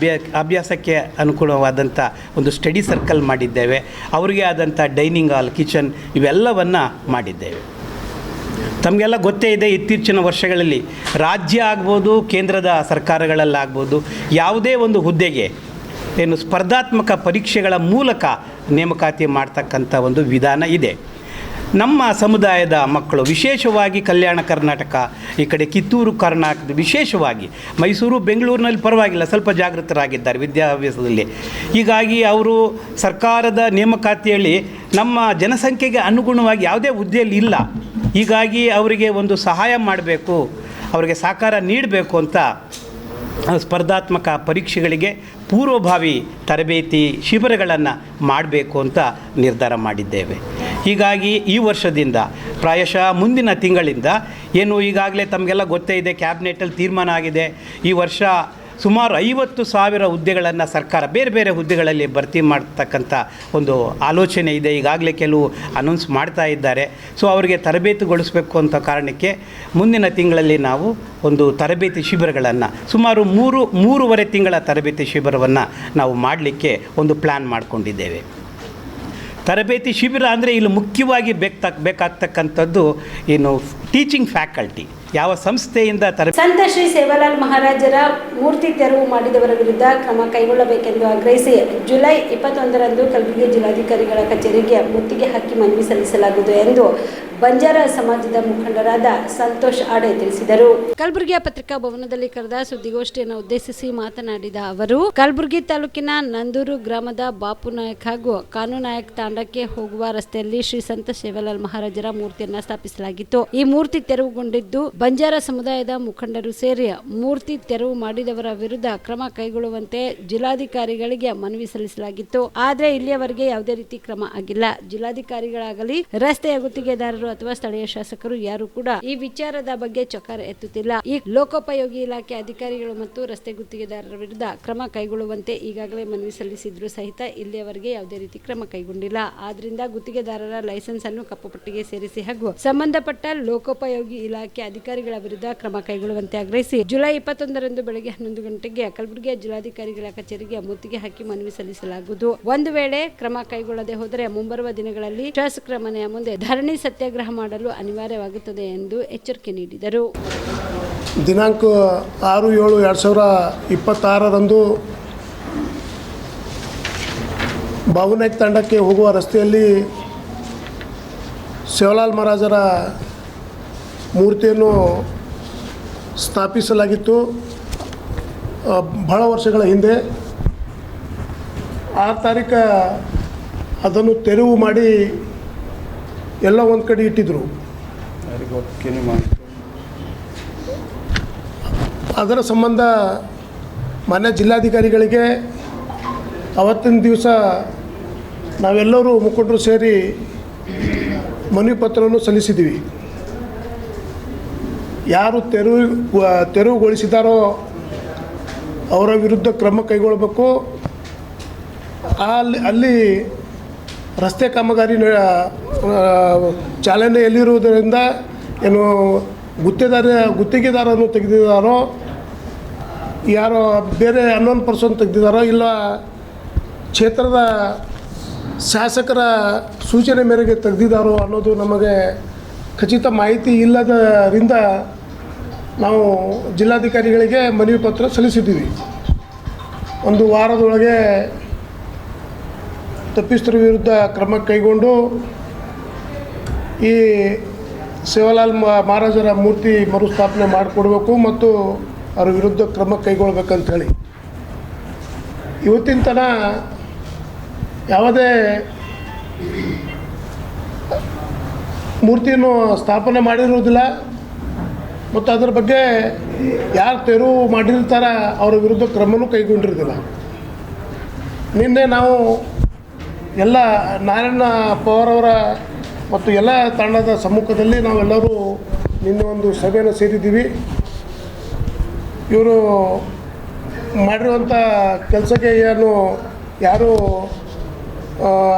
ಅಭ್ಯಾಸಕ್ಕೆ ಅನುಕೂಲವಾದಂಥ ಒಂದು ಸ್ಟಡಿ ಸರ್ಕಲ್ ಮಾಡಿದ್ದೇವೆ. ಅವರಿಗೆ ಆದಂಥ ಡೈನಿಂಗ್ ಹಾಲ್, ಕಿಚನ್ ಇವೆಲ್ಲವನ್ನು ಮಾಡಿದ್ದೇವೆ. ತಮಗೆಲ್ಲ ಗೊತ್ತೇ ಇದೆ, ಇತ್ತೀಚಿನ ವರ್ಷಗಳಲ್ಲಿ ರಾಜ್ಯ ಆಗ್ಬೋದು, ಕೇಂದ್ರದ ಸರ್ಕಾರಗಳಲ್ಲಾಗ್ಬೋದು, ಯಾವುದೇ ಒಂದು ಹುದ್ದೆಗೆ ಏನು ಸ್ಪರ್ಧಾತ್ಮಕ ಪರೀಕ್ಷೆಗಳ ಮೂಲಕ ನೇಮಕಾತಿ ಮಾಡ್ತಕ್ಕಂಥ ಒಂದು ವಿಧಾನ ಇದೆ. ನಮ್ಮ ಸಮುದಾಯದ ಮಕ್ಕಳು ವಿಶೇಷವಾಗಿ ಕಲ್ಯಾಣ ಕರ್ನಾಟಕ, ಈ ಕಡೆ ಕಿತ್ತೂರು ಕರ್ನಾಟಕದ, ವಿಶೇಷವಾಗಿ ಮೈಸೂರು, ಬೆಂಗಳೂರಿನಲ್ಲಿ ಪರವಾಗಿಲ್ಲ, ಸ್ವಲ್ಪ ಜಾಗೃತರಾಗಿದ್ದಾರೆ ವಿದ್ಯಾಭ್ಯಾಸದಲ್ಲಿ. ಹೀಗಾಗಿ ಅವರು ಸರ್ಕಾರದ ನೇಮಕಾತಿಯಲ್ಲಿ ನಮ್ಮ ಜನಸಂಖ್ಯೆಗೆ ಅನುಗುಣವಾಗಿ ಯಾವುದೇ ಹುದ್ದೆಯಲ್ಲಿ ಇಲ್ಲ. ಹೀಗಾಗಿ ಅವರಿಗೆ ಒಂದು ಸಹಾಯ ಮಾಡಬೇಕು, ಅವರಿಗೆ ಸಹಕಾರ ನೀಡಬೇಕು ಅಂತ ಸ್ಪರ್ಧಾತ್ಮಕ ಪರೀಕ್ಷೆಗಳಿಗೆ ಪೂರ್ವಭಾವಿ ತರಬೇತಿ ಶಿಬಿರಗಳನ್ನು ಮಾಡಬೇಕು ಅಂತ ನಿರ್ಧಾರ ಮಾಡಿದ್ದೇವೆ. ಹೀಗಾಗಿ ಈ ವರ್ಷದಿಂದ ಪ್ರಾಯಶಃ ಮುಂದಿನ ತಿಂಗಳಿಂದ ಏನು ಈಗಾಗಲೇ ತಮಗೆಲ್ಲ ಗೊತ್ತೇ ಇದೆ, ಕ್ಯಾಬಿನೆಟಲ್ಲಿ ತೀರ್ಮಾನ ಆಗಿದೆ. ಈ ವರ್ಷ ಸುಮಾರು 50,000 ಹುದ್ದೆಗಳನ್ನು ಸರ್ಕಾರ ಬೇರೆ ಬೇರೆ ಹುದ್ದೆಗಳಲ್ಲಿ ಭರ್ತಿ ಮಾಡ್ತಕ್ಕಂಥ ಒಂದು ಆಲೋಚನೆ ಇದೆ. ಈಗಾಗಲೇ ಕೆಲವು ಅನೌನ್ಸ್ ಮಾಡ್ತಾ ಇದ್ದಾರೆ. ಸೊ ಅವರಿಗೆ ತರಬೇತಿಗೊಳಿಸಬೇಕು ಅಂತ ಕಾರಣಕ್ಕೆ ಮುಂದಿನ ತಿಂಗಳಲ್ಲಿ ನಾವು ಒಂದು ತರಬೇತಿ ಶಿಬಿರಗಳನ್ನು ಸುಮಾರು 3.5 ತಿಂಗಳ ತರಬೇತಿ ಶಿಬಿರವನ್ನು ನಾವು ಮಾಡಲಿಕ್ಕೆ ಒಂದು ಪ್ಲ್ಯಾನ್ ಮಾಡಿಕೊಂಡಿದ್ದೇವೆ. ತರಬೇತಿ ಶಿಬಿರ ಅಂದರೆ ಇಲ್ಲಿ ಮುಖ್ಯವಾಗಿ ಬೇಕಾಗ್ತಕ್ಕಂಥದ್ದು ಏನು ಟೀಚಿಂಗ್ ಫ್ಯಾಕಲ್ಟಿ, ಯಾವ ಸಂಸ್ಥೆಯಿಂದ ಸಂತ ಶ್ರೀ ಸೇವಾಲಾಲ್ ಮಹಾರಾಜರ ಮೂರ್ತಿ ತೆರವು ಮಾಡಿದವರ ವಿರುದ್ಧ ಕ್ರಮ ಕೈಗೊಳ್ಳಬೇಕೆಂದು ಆಗ್ರಹಿಸಿ ಜುಲೈ 21ರಂದು ಕಲಬುರಗಿ ಜಿಲ್ಲಾಧಿಕಾರಿಗಳ ಕಚೇರಿಗೆ ಮುತ್ತಿಗೆ ಹಾಕಿ ಮನವಿ ಸಲ್ಲಿಸಲಾಗುವುದು ಎಂದು ಬಂಜಾರ ಸಮಾಜದ ಮುಖಂಡರಾದ ಸಂತೋಷ್ ಆಡೆ ತಿಳಿಸಿದರು. ಕಲಬುರಗಿಯ ಪತ್ರಿಕಾ ಭವನದಲ್ಲಿ ಕರೆದ ಸುದ್ದಿಗೋಷ್ಠಿಯನ್ನು ಉದ್ದೇಶಿಸಿ ಮಾತನಾಡಿದ ಅವರು, ಕಲಬುರಗಿ ತಾಲೂಕಿನ ನಂದೂರು ಗ್ರಾಮದ ಬಾಪು ನಾಯಕ್ ಹಾಗೂ ಕಾನೂನು ನಾಯಕ್ ತಾಂಡಕ್ಕೆ ಹೋಗುವ ರಸ್ತೆಯಲ್ಲಿ ಶ್ರೀ ಸಂತ ಸೇವಾಲಾಲ್ ಮಹಾರಾಜರ ಮೂರ್ತಿಯನ್ನ ಸ್ಥಾಪಿಸಲಾಗಿತ್ತು. ಈ ಮೂರ್ತಿ ತೆರವುಗೊಂಡಿದ್ದು ಬಂಜಾರ ಸಮುದಾಯದ ಮುಖಂಡರು ಸೇರಿ ಮೂರ್ತಿ ತೆರವು ಮಾಡಿದವರ ವಿರುದ್ಧ ಕ್ರಮ ಕೈಗೊಳ್ಳುವಂತೆ ಜಿಲ್ಲಾಧಿಕಾರಿಗಳಿಗೆ ಮನವಿ ಸಲ್ಲಿಸಲಾಗಿತ್ತು. ಆದರೆ ಇಲ್ಲಿಯವರೆಗೆ ಯಾವುದೇ ರೀತಿ ಕ್ರಮ ಆಗಿಲ್ಲ. ಜಿಲ್ಲಾಧಿಕಾರಿಗಳಾಗಲಿ ರಸ್ತೆಯ ಗುತ್ತಿಗೆದಾರರು ಅಥವಾ ಸ್ಥಳೀಯ ಶಾಸಕರು ಯಾರು ಕೂಡ ಈ ವಿಚಾರದ ಬಗ್ಗೆ ಚಕಾರ ಎತ್ತುತ್ತಿಲ್ಲ. ಈ ಲೋಕೋಪಯೋಗಿ ಇಲಾಖೆ ಅಧಿಕಾರಿಗಳು ಮತ್ತು ರಸ್ತೆ ಗುತ್ತಿಗೆದಾರರ ವಿರುದ್ಧ ಕ್ರಮ ಕೈಗೊಳ್ಳುವಂತೆ ಈಗಾಗಲೇ ಮನವಿ ಸಲ್ಲಿಸಿದ್ರು ಸಹಿತ ಇಲ್ಲಿಯವರೆಗೆ ಯಾವುದೇ ರೀತಿ ಕ್ರಮ ಕೈಗೊಂಡಿಲ್ಲ. ಆದ್ರಿಂದ ಗುತ್ತಿಗೆದಾರರ ಲೈಸೆನ್ಸ್ ಅನ್ನು ಕಪ್ಪುಪಟ್ಟಿಗೆ ಸೇರಿಸಿ ಹಾಗೂ ಸಂಬಂಧಪಟ್ಟ ಲೋಕೋಪಯೋಗಿ ಇಲಾಖೆ ಅಧಿಕಾರಿಗಳ ವಿರುದ್ಧ ಕ್ರಮ ಕೈಗೊಳ್ಳುವಂತೆ ಆಗ್ರಹಿಸಿ ಜುಲೈ 21ರಂದು ಬೆಳಗ್ಗೆ 11 ಗಂಟೆಗೆ ಕಲಬುರಗಿಯ ಜಿಲ್ಲಾಧಿಕಾರಿಗಳ ಕಚೇರಿಗೆ ಮುತ್ತಿಗೆ ಹಾಕಿ ಮನವಿ ಸಲ್ಲಿಸಲಾಗುವುದು. ಒಂದು ವೇಳೆ ಕ್ರಮ ಕೈಗೊಳ್ಳದೆ ಹೋದರೆ ಮುಂಬರುವ ದಿನಗಳಲ್ಲಿ ಶಾಸಕರ ಮನೆಯ ಮುಂದೆ ಧರಣಿ ಸತ್ಯಾಗ್ರಹ ಮಾಡಲು ಅನಿವಾರ್ಯವಾಗುತ್ತದೆ ಎಂದು ಎಚ್ಚರಿಕೆ ನೀಡಿದರು. ದಿನಾಂಕ 6/7/2026ರಂದು ಬಾಬುನಾಯ್ಕ ತಾಂಡಕ್ಕೆ ಹೋಗುವ ರಸ್ತೆಯಲ್ಲಿ ಸೇವಾಲಾಲ್ ಮಹಾರಾಜರ ಮೂರ್ತಿಯನ್ನು ಸ್ಥಾಪಿಸಲಾಗಿತ್ತು. ಬಹಳ ವರ್ಷಗಳ ಹಿಂದೆ 6 ತಾರೀಕು ಅದನ್ನು ತೆರವು ಮಾಡಿ ಎಲ್ಲ ಒಂದು ಕಡೆ ಇಟ್ಟಿದ್ದರು. ಅದರ ಸಂಬಂಧ ಮಾನ್ಯ ಜಿಲ್ಲಾಧಿಕಾರಿಗಳಿಗೆ ಅವತ್ತಿನ ದಿವಸ ನಾವೆಲ್ಲರೂ ಮುಖಂಡರು ಸೇರಿ ಮನವಿ ಪತ್ರವನ್ನು ಸಲ್ಲಿಸಿದ್ದೀವಿ. ಯಾರು ತೆರವುಗೊಳಿಸಿದಾರೋ ಅವರ ವಿರುದ್ಧ ಕ್ರಮ ಕೈಗೊಳ್ಳಬೇಕು. ಅಲ್ಲಿ ರಸ್ತೆ ಕಾಮಗಾರಿ ಚಾಲನೆಯಲ್ಲಿರುವುದರಿಂದ ಏನು ಗುತ್ತಿಗೆದಾರನ್ನು ತೆಗೆದಿದ್ದಾರೋ, ಯಾರೋ ಬೇರೆ ಅನ್ನೋನ್ ಪರ್ಸನ್ ತೆಗೆದಿದ್ದಾರೋ, ಇಲ್ಲ ಕ್ಷೇತ್ರದ ಶಾಸಕರ ಸೂಚನೆ ಮೇರೆಗೆ ತೆಗೆದಿದ್ದಾರೋ ಅನ್ನೋದು ನಮಗೆ ಖಚಿತ ಮಾಹಿತಿ ಇಲ್ಲದರಿಂದ ನಾವು ಜಿಲ್ಲಾಧಿಕಾರಿಗಳಿಗೆ ಮನವಿ ಪತ್ರ ಸಲ್ಲಿಸಿದ್ದೀವಿ. ಒಂದು ವಾರದೊಳಗೆ ತಪ್ಪಿಸ್ಥರ ವಿರುದ್ಧ ಕ್ರಮ ಕೈಗೊಂಡು ಈ ಸೇವಾಲಾಲ್ ಮಹಾರಾಜರ ಮೂರ್ತಿ ಮರುಸ್ಥಾಪನೆ ಮಾಡಿಕೊಡ್ಬೇಕು ಮತ್ತು ಅವರ ವಿರುದ್ಧ ಕ್ರಮ ಕೈಗೊಳ್ಬೇಕಂತ ಹೇಳಿ ಇವತ್ತಿನ ತನ ಯಾವುದೇ ಮೂರ್ತಿಯನ್ನು ಸ್ಥಾಪನೆ ಮಾಡಿರುವುದಿಲ್ಲ ಮತ್ತು ಅದರ ಬಗ್ಗೆ ಯಾರು ತೆರವು ಮಾಡಿರ್ತಾರ ಅವರ ವಿರುದ್ಧ ಕ್ರಮವೂ ಕೈಗೊಂಡಿರೋದಿಲ್ಲ. ನಿನ್ನೆ ನಾವು ಎಲ್ಲ ನಾರಾಯಣ ಪವಾರ್ ಅವರ ಮತ್ತು ಎಲ್ಲ ತಂಡದ ಸಮ್ಮುಖದಲ್ಲಿ ನಾವೆಲ್ಲರೂ ನಿನ್ನೆ ಒಂದು ಸಭೆಯನ್ನು ಸೇರಿದ್ದೀವಿ. ಇವರು ಮಾಡಿರುವಂಥ ಕೆಲಸಕ್ಕೆ ಯಾರೂ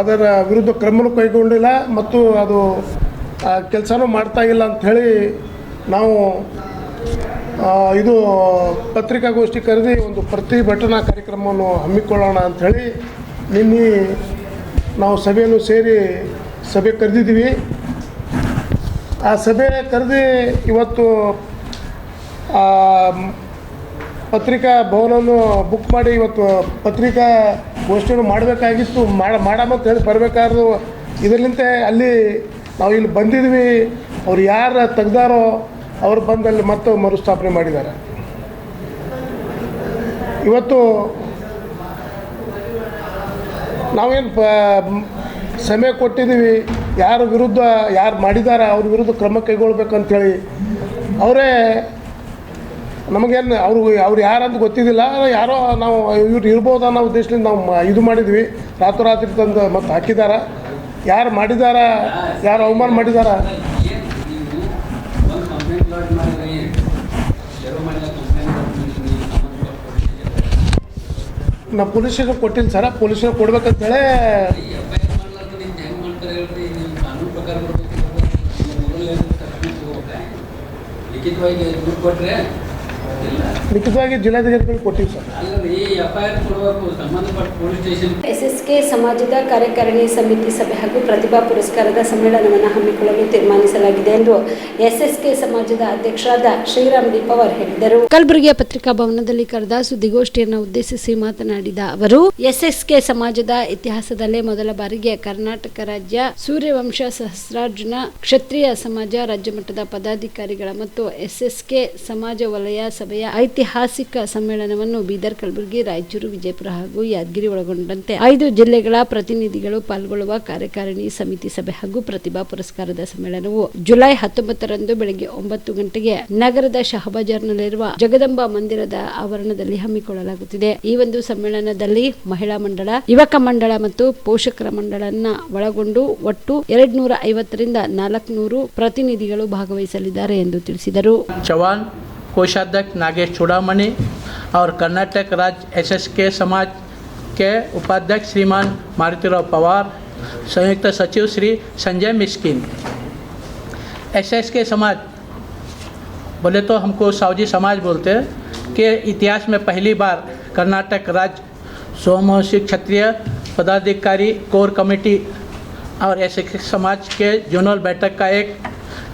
ಅದರ ವಿರುದ್ಧ ಕ್ರಮವೂ ಕೈಗೊಂಡಿಲ್ಲ ಮತ್ತು ಅದು ಕೆಲಸನೂ ಮಾಡ್ತಾಯಿಲ್ಲ ಅಂಥೇಳಿ ನಾವು ಇದು ಪತ್ರಿಕಾಗೋಷ್ಠಿ ಕರೆದು ಒಂದು ಪ್ರತಿಭಟನಾ ಕಾರ್ಯಕ್ರಮವನ್ನು ಹಮ್ಮಿಕೊಳ್ಳೋಣ ಅಂಥೇಳಿ ನಿನ್ನೆ ನಾವು ಸಭೆಯನ್ನು ಸೇರಿ ಸಭೆ ಕರೆದಿದ್ದೀವಿ. ಆ ಸಭೆ ಕರೆದು ಇವತ್ತು ಪತ್ರಿಕಾ ಭವನವನ್ನು ಬುಕ್ ಮಾಡಿ ಇವತ್ತು ಪತ್ರಿಕಾ ಗೋಷ್ಠಿಯನ್ನು ಮಾಡಬೇಕಾಗಿತ್ತು. ಮಾಡಮಂತ ಹೇಳಿ ಬರಬೇಕಾದ್ರು ಇದರಿಂದ ಅಲ್ಲಿ ನಾವು ಇಲ್ಲಿ ಬಂದಿದ್ವಿ. ಅವ್ರು ಯಾರು ತೆಗ್ದಾರೋ ಅವ್ರು ಬಂದಲ್ಲಿ ಮತ್ತೆ ಮರುಸ್ಥಾಪನೆ ಮಾಡಿದ್ದಾರೆ. ಇವತ್ತು ನಾವೇನು ಸಮಯ ಕೊಟ್ಟಿದ್ದೀವಿ, ಯಾರ ವಿರುದ್ಧ ಯಾರು ಮಾಡಿದ್ದಾರೆ ಅವ್ರ ವಿರುದ್ಧ ಕ್ರಮ ಕೈಗೊಳ್ಬೇಕಂಥೇಳಿ. ಅವರೇ ನಮಗೇನು ಅವ್ರು ಯಾರಂತ ಗೊತ್ತಿದ್ದಿಲ್ಲ. ಯಾರೋ ನಾವು ಇವ್ರು ಇರ್ಬೋದ ಅನ್ನೋ ಉದ್ದೇಶದಿಂದ ನಾವು ಇದು ಮಾಡಿದ್ವಿ. ರಾತ್ರೋರಾತ್ರಿ ತಂದು ಮತ್ತೆ ಹಾಕಿದಾರ. ಯಾರು ಮಾಡಿದಾರ, ಯಾರು ಅವಮಾನ ಮಾಡಿದಾರ, ನಾವು ಪೊಲೀಸರಿಗೆ ಕೊಟ್ಟಿಲ್ಲ ಸರ. ಪೊಲೀಸರಿಗೆ ಕೊಡ್ಬೇಕಂತೇಳಿ ಲಿಖಿತವಾಗಿ ಕೊಟ್ಟರೆ ಲಿಖಿತವಾಗಿ ಜಿಲ್ಲಾಧಿಕಾರಿಗಳಿಗೆ ಕೊಟ್ಟಿವಿ ಸರ್. ಎಸ್ಎಸ್ಕೆ ಸಮಾಜದ ಕಾರ್ಯಕಾರಿಣಿ ಸಮಿತಿ ಸಭೆ ಹಾಗೂ ಪ್ರತಿಭಾ ಪುರಸ್ಕಾರದ ಸಮ್ಮೇಳನವನ್ನು ಹಮ್ಮಿಕೊಳ್ಳಲು ತೀರ್ಮಾನಿಸಲಾಗಿದೆ ಎಂದು ಎಸ್ಎಸ್ಕೆ ಸಮಾಜದ ಅಧ್ಯಕ್ಷರಾದ ಶ್ರೀರಾಮ್ ಡಿ ಪವಾರ್ ಹೇಳಿದರು. ಕಲಬುರಗಿಯ ಪತ್ರಿಕಾ ಭವನದಲ್ಲಿ ಕರೆದ ಸುದ್ದಿಗೋಷ್ಠಿಯನ್ನು ಉದ್ದೇಶಿಸಿ ಮಾತನಾಡಿದ ಅವರು, ಎಸ್ಎಸ್ಕೆ ಸಮಾಜದ ಇತಿಹಾಸದಲ್ಲೇ ಮೊದಲ ಬಾರಿಗೆ ಕರ್ನಾಟಕ ರಾಜ್ಯ ಸೂರ್ಯವಂಶ ಸಹಸ್ರಾರ್ಜುನ ಕ್ಷತ್ರಿಯ ಸಮಾಜ ರಾಜ್ಯ ಮಟ್ಟದ ಪದಾಧಿಕಾರಿಗಳ ಮತ್ತು ಎಸ್ಎಸ್ಕೆ ಸಮಾಜ ವಲಯ ಸಭೆಯ ಐತಿಹಾಸಿಕ ಸಮ್ಮೇಳನವನ್ನು ಬೀದರ್, ಕಲಬುರಗಿ, ರಾಯಚೂರು, ವಿಜಯಪುರ ಹಾಗೂ ಯಾದಗಿರಿ ಒಳಗೊಂಡಂತೆ 5 ಜಿಲ್ಲೆಗಳ ಪ್ರತಿನಿಧಿಗಳು ಪಾಲ್ಗೊಳ್ಳುವ ಕಾರ್ಯಕಾರಿಣಿ ಸಮಿತಿ ಸಭೆ ಹಾಗೂ ಪ್ರತಿಭಾ ಪುರಸ್ಕಾರದ ಸಮ್ಮೇಳನವು ಜುಲೈ 19ರಂದು ಬೆಳಗ್ಗೆ 9 ಗಂಟೆಗೆ ನಗರದ ಶಹಬಜಾರ್ನಲ್ಲಿರುವ ಜಗದಂಬಾ ಮಂದಿರದ ಆವರಣದಲ್ಲಿ ಹಮ್ಮಿಕೊಳ್ಳಲಾಗುತ್ತಿದೆ. ಈ ಒಂದು ಸಮ್ಮೇಳನದಲ್ಲಿ ಮಹಿಳಾ ಮಂಡಳ, ಯುವಕ ಮಂಡಳ ಮತ್ತು ಪೋಷಕರ ಮಂಡಳನ್ನ ಒಳಗೊಂಡು ಒಟ್ಟು 250ರಿಂದ 400 ಪ್ರತಿನಿಧಿಗಳು ಭಾಗವಹಿಸಲಿದ್ದಾರೆ ಎಂದು ತಿಳಿಸಿದರು. चौहान कोषाध्यक्ष नागेश चूड़ामणि और कर्नाटक राज्य एसएसके समाज के उपाध्यक्ष श्रीमान मारुतिराव पवार, संयुक्त सचिव श्री संजय मिस्किन। एसएसके समाज बोले तो हमको सावजी समाज बोलते हैं कि इतिहास में पहली बार कर्नाटक राज्य स्ववंशी क्षत्रिय पदाधिकारी कोर कमेटी और एसएसके समाज के जोनल बैठक का एक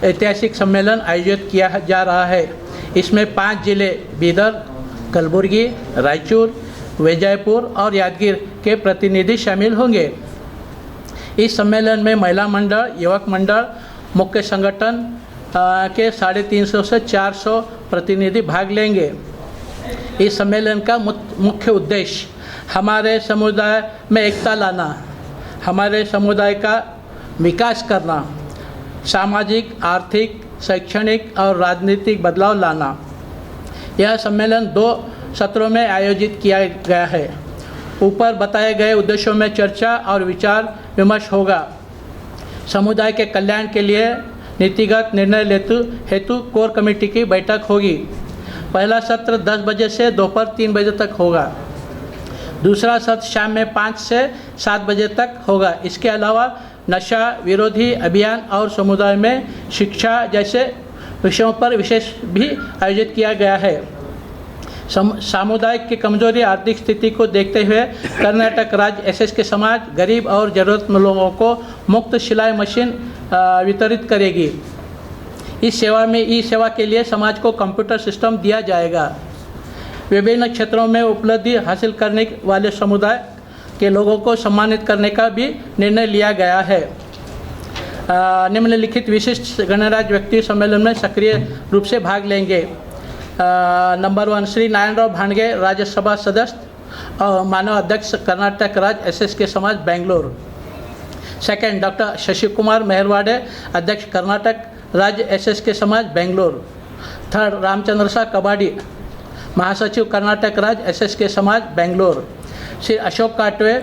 ऐतिहासिक सम्मेलन आयोजित किया जा रहा है। इसमें 5 जिले बीदर, कलबुर्गी, रायचूर, विजयपुर और यादगीर के प्रतिनिधि शामिल होंगे। इस सम्मेलन में महिला मंडल, युवक मंडल, मुख्य संगठन के 350 से 400 प्रतिनिधि भाग लेंगे। इस सम्मेलन का मुख्य उद्देश्य हमारे समुदाय में एकता लाना, हमारे समुदाय का विकास करना, सामाजिक, आर्थिक, शैक्षणिक और राजनीतिक बदलाव लाना। यह सम्मेलन 2 सत्रों में आयोजित किया गया है। ऊपर बताए गए उद्देश्यों में चर्चा और विचार विमर्श होगा। समुदाय के कल्याण के लिए नीतिगत निर्णय हेतु कोर कमेटी की बैठक होगी। पहला सत्र 10 बजे से दोपहर 3 बजे तक होगा। दूसरा सत्र शाम में 5 से 7 बजे तक होगा। इसके अलावा नशा विरोधी अभियान और समुदाय में शिक्षा जैसे विषयों पर विशेष भी आयोजित किया गया है। सामुदायिक की कमजोरी आर्थिक स्थिति को देखते हुए कर्नाटक राज्य एसएसके समाज गरीब और ज़रूरतमंद लोगों को मुफ्त सिलाई मशीन वितरित करेगी। इस सेवा के लिए समाज को कंप्यूटर सिस्टम दिया जाएगा। विभिन्न क्षेत्रों में उपलब्धि हासिल करने वाले समुदाय के लोगों को सम्मानित करने का भी निर्णय लिया गया है। निम्नलिखित विशिष्ट गणराज्य व्यक्ति सम्मेलन में सक्रिय रूप से भाग लेंगे। नंबर 1 श्री नारायणराव भांडगे, राज्यसभा सदस्य और मानव अध्यक्ष कर्नाटक राज्य एसएसके समाज बेंगलोर। सेकंड डॉक्टर शशि कुमार मेहरवाड़े, अध्यक्ष कर्नाटक राज्य एसएसके समाज बेंगलोर। थर्ड रामचंद्र शाह कबाड़ी, महासचिव कर्नाटक राज्य एसएसके समाज बेंगलोर। श्री अशोक काटवे,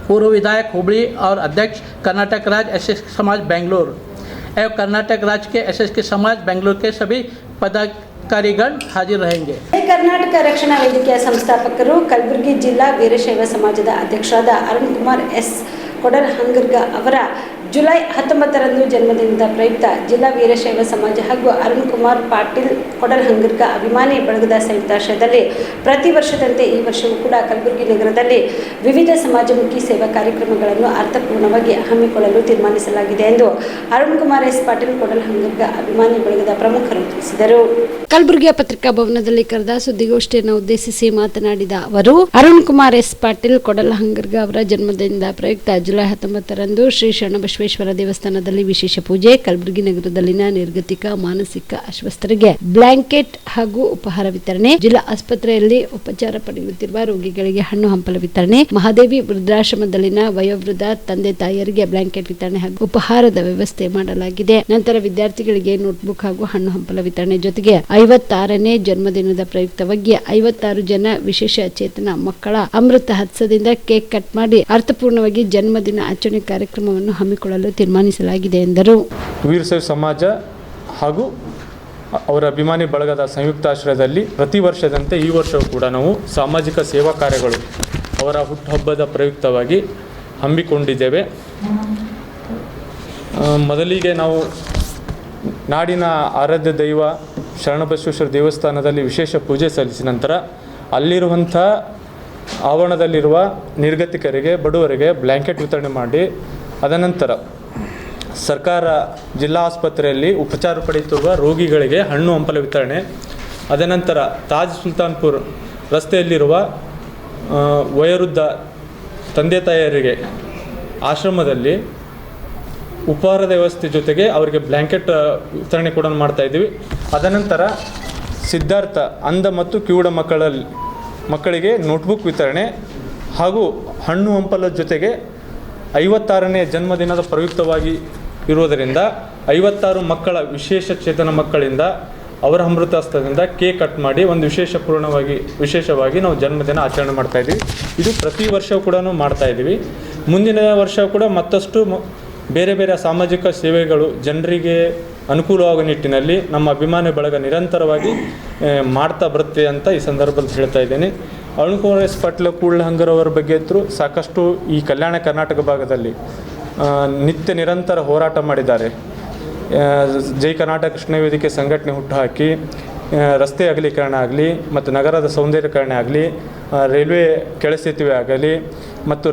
पूर्व विधायक हुबली और अध्यक्ष कर्नाटक राज्य एसएसके समाज बेंगलोर एवं कर्नाटक राज्य के एसएसके समाज बेंगलोर के सभी पदाधिकारीगण हाजिर रहेंगे। ಕರ್ನಾಟಕ ರಕ್ಷಣಾ ವೇದಿಕೆಯ ಸಂಸ್ಥಾಪಕರು ಕಲಬುರಗಿ ಜಿಲ್ಲಾ ವೀರಶೈವ ಸಮಾಜದ ಅಧ್ಯಕ್ಷರಾದ ಅರುಣ್ ಕುಮಾರ್ ಎಸ್ ಕೊಡಲ್ಹಂಗರ್ಗ ಅವರ ಜುಲೈ 19ರಂದು ಜನ್ಮದಿನದ ಪ್ರಯುಕ್ತ ಜಿಲ್ಲಾ ವೀರಶೈವ ಸಮಾಜ ಹಾಗೂ ಅರುಣ್ ಕುಮಾರ್ ಪಾಟೀಲ್ ಕೊಡಲ್ಹಂಗರ್ಗ ಅಭಿಮಾನಿ ಬಳಗದ ಸಂಯುಕ್ತಾಶ್ರಯದಲ್ಲಿ ಪ್ರತಿ ವರ್ಷದಂತೆ ಈ ವರ್ಷವೂ ಕೂಡ ಕಲಬುರಗಿ ನಗರದಲ್ಲಿ ವಿವಿಧ ಸಮಾಜಮುಖಿ ಸೇವಾ ಕಾರ್ಯಕ್ರಮಗಳನ್ನು ಅರ್ಥಪೂರ್ಣವಾಗಿ ಹಮ್ಮಿಕೊಳ್ಳಲು ತೀರ್ಮಾನಿಸಲಾಗಿದೆ ಎಂದು ಅರುಣ್ ಕುಮಾರ್ ಎಸ್ ಪಾಟೀಲ್ ಕೊಡಲ್ಹಂಗರ್ಗ ಅಭಿಮಾನಿ ಬಳಗದ ಪ್ರಮುಖರು ತಿಳಿಸಿದರು. ಕಲಬುರಗಿಯ ಪತ್ರಿಕಾ ಭವನದಲ್ಲಿ ಕರೆದ ಸುದ್ದಿಗೋಷ್ಠಿಯನ್ನು ಉದ್ದೇಶಿಸಿ ಮಾತನಾಡಿದ ಅವರು, ಅರುಣ್ ಕುಮಾರ್ ಎಸ್ ಪಾಟೀಲ್ ಕೊಡಲ್ಹಂಗರ್ಗ ಅವರ ಜನ್ಮದಿನದ ಪ್ರಯುಕ್ತ ಜುಲೈ 19ರಂದು ಶ್ರೀ ಶರಣಬಸವೇಶ್ವರ ದೇವಸ್ಥಾನದಲ್ಲಿ ವಿಶೇಷ ಪೂಜೆ, ಕಲಬುರಗಿ ನಗರದಲ್ಲಿನ ನಿರ್ಗತಿಕ ಮಾನಸಿಕ ಅಸ್ವಸ್ಥರಿಗೆ ಬ್ಲಾಂಕೆಟ್ ಹಾಗೂ ಉಪಹಾರ ವಿತರಣೆ, ಜಿಲ್ಲಾ ಆಸ್ಪತ್ರೆಯಲ್ಲಿ ಉಪಚಾರ ಪಡೆಯುತ್ತಿರುವ ರೋಗಿಗಳಿಗೆ ಹಣ್ಣು ಹಂಪಲ ವಿತರಣೆ, ಮಹಾದೇವಿ ವೃದ್ಧಾಶ್ರಮದಲ್ಲಿನ ವಯೋವೃದ್ಧ ತಂದೆ ತಾಯಿಯರಿಗೆ ಬ್ಲಾಂಕೆಟ್ ವಿತರಣೆ ಹಾಗೂ ಉಪಹಾರದ ವ್ಯವಸ್ಥೆ ಮಾಡಲಾಗಿದೆ. ನಂತರ ವಿದ್ಯಾರ್ಥಿಗಳಿಗೆ ನೋಟ್ಬುಕ್ ಹಾಗೂ ಹಣ್ಣು ಹಂಪಲ ವಿತರಣೆ ಜೊತೆಗೆ 56ನೇ ಜನ್ಮದಿನದ ಪ್ರಯುಕ್ತವಾಗಿ 56 ಜನ ವಿಶೇಷ ಚೇತನ ಮಕ್ಕಳ ಅಮೃತ ಹಸ್ತದಿಂದ ಕೇಕ್ ಕಟ್ ಮಾಡಿ ಅರ್ಥಪೂರ್ಣವಾಗಿ ಜನ್ಮದಿನ ಆಚರಣೆ ಕಾರ್ಯಕ್ರಮವನ್ನು ಹಮ್ಮಿಕೊಳ್ಳಲು ತೀರ್ಮಾನಿಸಲಾಗಿದೆ ಎಂದರು. ವೀರಶೈವ ಸಮಾಜ ಹಾಗೂ ಅವರ ಅಭಿಮಾನಿ ಬಳಗದ ಸಂಯುಕ್ತಾಶ್ರಯದಲ್ಲಿ ಪ್ರತಿ ವರ್ಷದಂತೆ ಈ ವರ್ಷವೂ ಕೂಡ ನಾವು ಸಾಮಾಜಿಕ ಸೇವಾ ಕಾರ್ಯಗಳು ಅವರ ಹುಟ್ಟುಹಬ್ಬದ ಪ್ರಯುಕ್ತವಾಗಿ ಹಮ್ಮಿಕೊಂಡಿದ್ದೇವೆ. ಮೊದಲಿಗೆ ನಾವು ನಾಡಿನ ಆರಾಧ್ಯ ದೈವ ಶರಣಬಸವೇಶ್ವರ ದೇವಸ್ಥಾನದಲ್ಲಿ ವಿಶೇಷ ಪೂಜೆ ಸಲ್ಲಿಸಿದ ನಂತರ ಅಲ್ಲಿರುವಂಥ ಆವರಣದಲ್ಲಿರುವ ನಿರ್ಗತಿಕರಿಗೆ ಬಡವರಿಗೆ ಬ್ಲ್ಯಾಂಕೆಟ್ ವಿತರಣೆ ಮಾಡಿ ಅದನಂತರ ಸರ್ಕಾರ ಜಿಲ್ಲಾ ಆಸ್ಪತ್ರೆಯಲ್ಲಿ ಉಪಚಾರ ಪಡೆಯುತ್ತಿರುವ ರೋಗಿಗಳಿಗೆ ಹಣ್ಣು ಹಂಪಲ ವಿತರಣೆ, ಅದನಂತರ ತಾಜ್ ಸುಲ್ತಾನ್ಪುರ್ ರಸ್ತೆಯಲ್ಲಿರುವ ವಯೋವೃದ್ಧ ತಂದೆ ತಾಯಿಯರಿಗೆ ಆಶ್ರಮದಲ್ಲಿ ಉಪಹಾರದ ವ್ಯವಸ್ಥೆ ಜೊತೆಗೆ ಅವರಿಗೆ ಬ್ಲ್ಯಾಂಕೆಟ್ ವಿತರಣೆ ಕೂಡ ಮಾಡ್ತಾಯಿದ್ದೀವಿ. ಅದನಂತರ ಸಿದ್ಧಾರ್ಥ ಅಂಧ ಮತ್ತು ಕಿವುಡ ಮಕ್ಕಳಿಗೆ ನೋಟ್ಬುಕ್ ವಿತರಣೆ ಹಾಗೂ ಹಣ್ಣು ಹಂಪಲದ ಜೊತೆಗೆ 56ನೇ ಜನ್ಮದಿನದ ಪ್ರಯುಕ್ತವಾಗಿ ಇರುವುದರಿಂದ 56 ಮಕ್ಕಳ ವಿಶೇಷ ಚೇತನ ಮಕ್ಕಳಿಂದ ಅವರ ಅಮೃತಾಸ್ತದಿಂದ ಕೇಕ್ ಕಟ್ ಮಾಡಿ ಒಂದು ವಿಶೇಷವಾಗಿ ನಾವು ಜನ್ಮದಿನ ಆಚರಣೆ ಮಾಡ್ತಾಯಿದ್ದೀವಿ. ಇದು ಪ್ರತಿ ವರ್ಷ ಕೂಡ ಮಾಡ್ತಾಯಿದ್ದೀವಿ. ಮುಂದಿನ ವರ್ಷ ಕೂಡ ಮತ್ತಷ್ಟು ಬೇರೆ ಬೇರೆ ಸಾಮಾಜಿಕ ಸೇವೆಗಳು ಜನರಿಗೆ ಅನುಕೂಲವಾಗುವ ನಿಟ್ಟಿನಲ್ಲಿ ನಮ್ಮ ಅಭಿಮಾನಿ ಬಳಗ ನಿರಂತರವಾಗಿ ಮಾಡ್ತಾ ಬರುತ್ತೆ ಅಂತ ಈ ಸಂದರ್ಭದಲ್ಲಿ ಹೇಳ್ತಾ ಇದ್ದೇನೆ. ಅರುಣ್ ಎಸ್ ಪಾಟೀಲ್ ಕೂಡ್ಲಹಂಗರ್ ಅವರ ಬಗ್ಗೆ ಅಂತೂ ಸಾಕಷ್ಟು ಈ ಕಲ್ಯಾಣ ಕರ್ನಾಟಕ ಭಾಗದಲ್ಲಿ ನಿತ್ಯ ನಿರಂತರ ಹೋರಾಟ ಮಾಡಿದ್ದಾರೆ. ಜೈ ಕರ್ನಾಟಕ ಕೃಷ್ಣ ವೇದಿಕೆ ಸಂಘಟನೆ ಹುಟ್ಟುಹಾಕಿ ರಸ್ತೆ ಅಗಲೀಕರಣ ಆಗಲಿ ಮತ್ತು ನಗರದ ಸೌಂದರ್ಯೀಕರಣ ಆಗಲಿ, ರೈಲ್ವೆ ಕೆಳಸೇತುವೆ ಆಗಲಿ ಮತ್ತು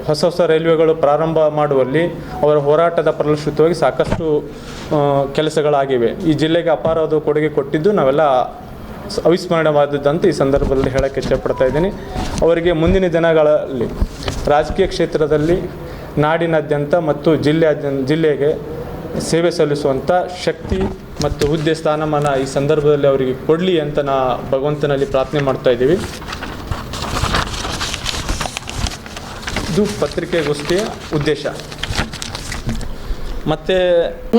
ಹೊಸ ರೈಲ್ವೆಗಳು ಪ್ರಾರಂಭ ಮಾಡುವಲ್ಲಿ ಅವರ ಹೋರಾಟದ ಫಲಶ್ರುತವಾಗಿ ಸಾಕಷ್ಟು ಕೆಲಸಗಳಾಗಿವೆ. ಈ ಜಿಲ್ಲೆಗೆ ಅಪಾರವಾದ ಕೊಡುಗೆ ಕೊಟ್ಟಿದ್ದು ನಾವೆಲ್ಲ ಅವಿಸ್ಮರಣೀಯವಾದದ್ದಂತ ಈ ಸಂದರ್ಭದಲ್ಲಿ ಹೇಳೋಕ್ಕೆ ಇಷ್ಟಪಡ್ತಾ ಇದ್ದೀನಿ. ಅವರಿಗೆ ಮುಂದಿನ ದಿನಗಳಲ್ಲಿ ರಾಜಕೀಯ ಕ್ಷೇತ್ರದಲ್ಲಿ ನಾಡಿನಾದ್ಯಂತ ಮತ್ತು ಜಿಲ್ಲೆಗೆ ಸೇವೆ ಸಲ್ಲಿಸುವಂಥ ಶಕ್ತಿ ಮತ್ತು ಹುದ್ದೆ ಸ್ಥಾನಮಾನ ಈ ಸಂದರ್ಭದಲ್ಲಿ ಅವರಿಗೆ ಕೊಡಲಿ ಅಂತ ಭಗವಂತನಲ್ಲಿ ಪ್ರಾರ್ಥನೆ ಮಾಡ್ತಾ ಇದ್ದೀವಿ. ಇದು ಪತ್ರಿಕೆಗೋಷ್ಠಿಯ ಉದ್ದೇಶ. ಮತ್ತೆ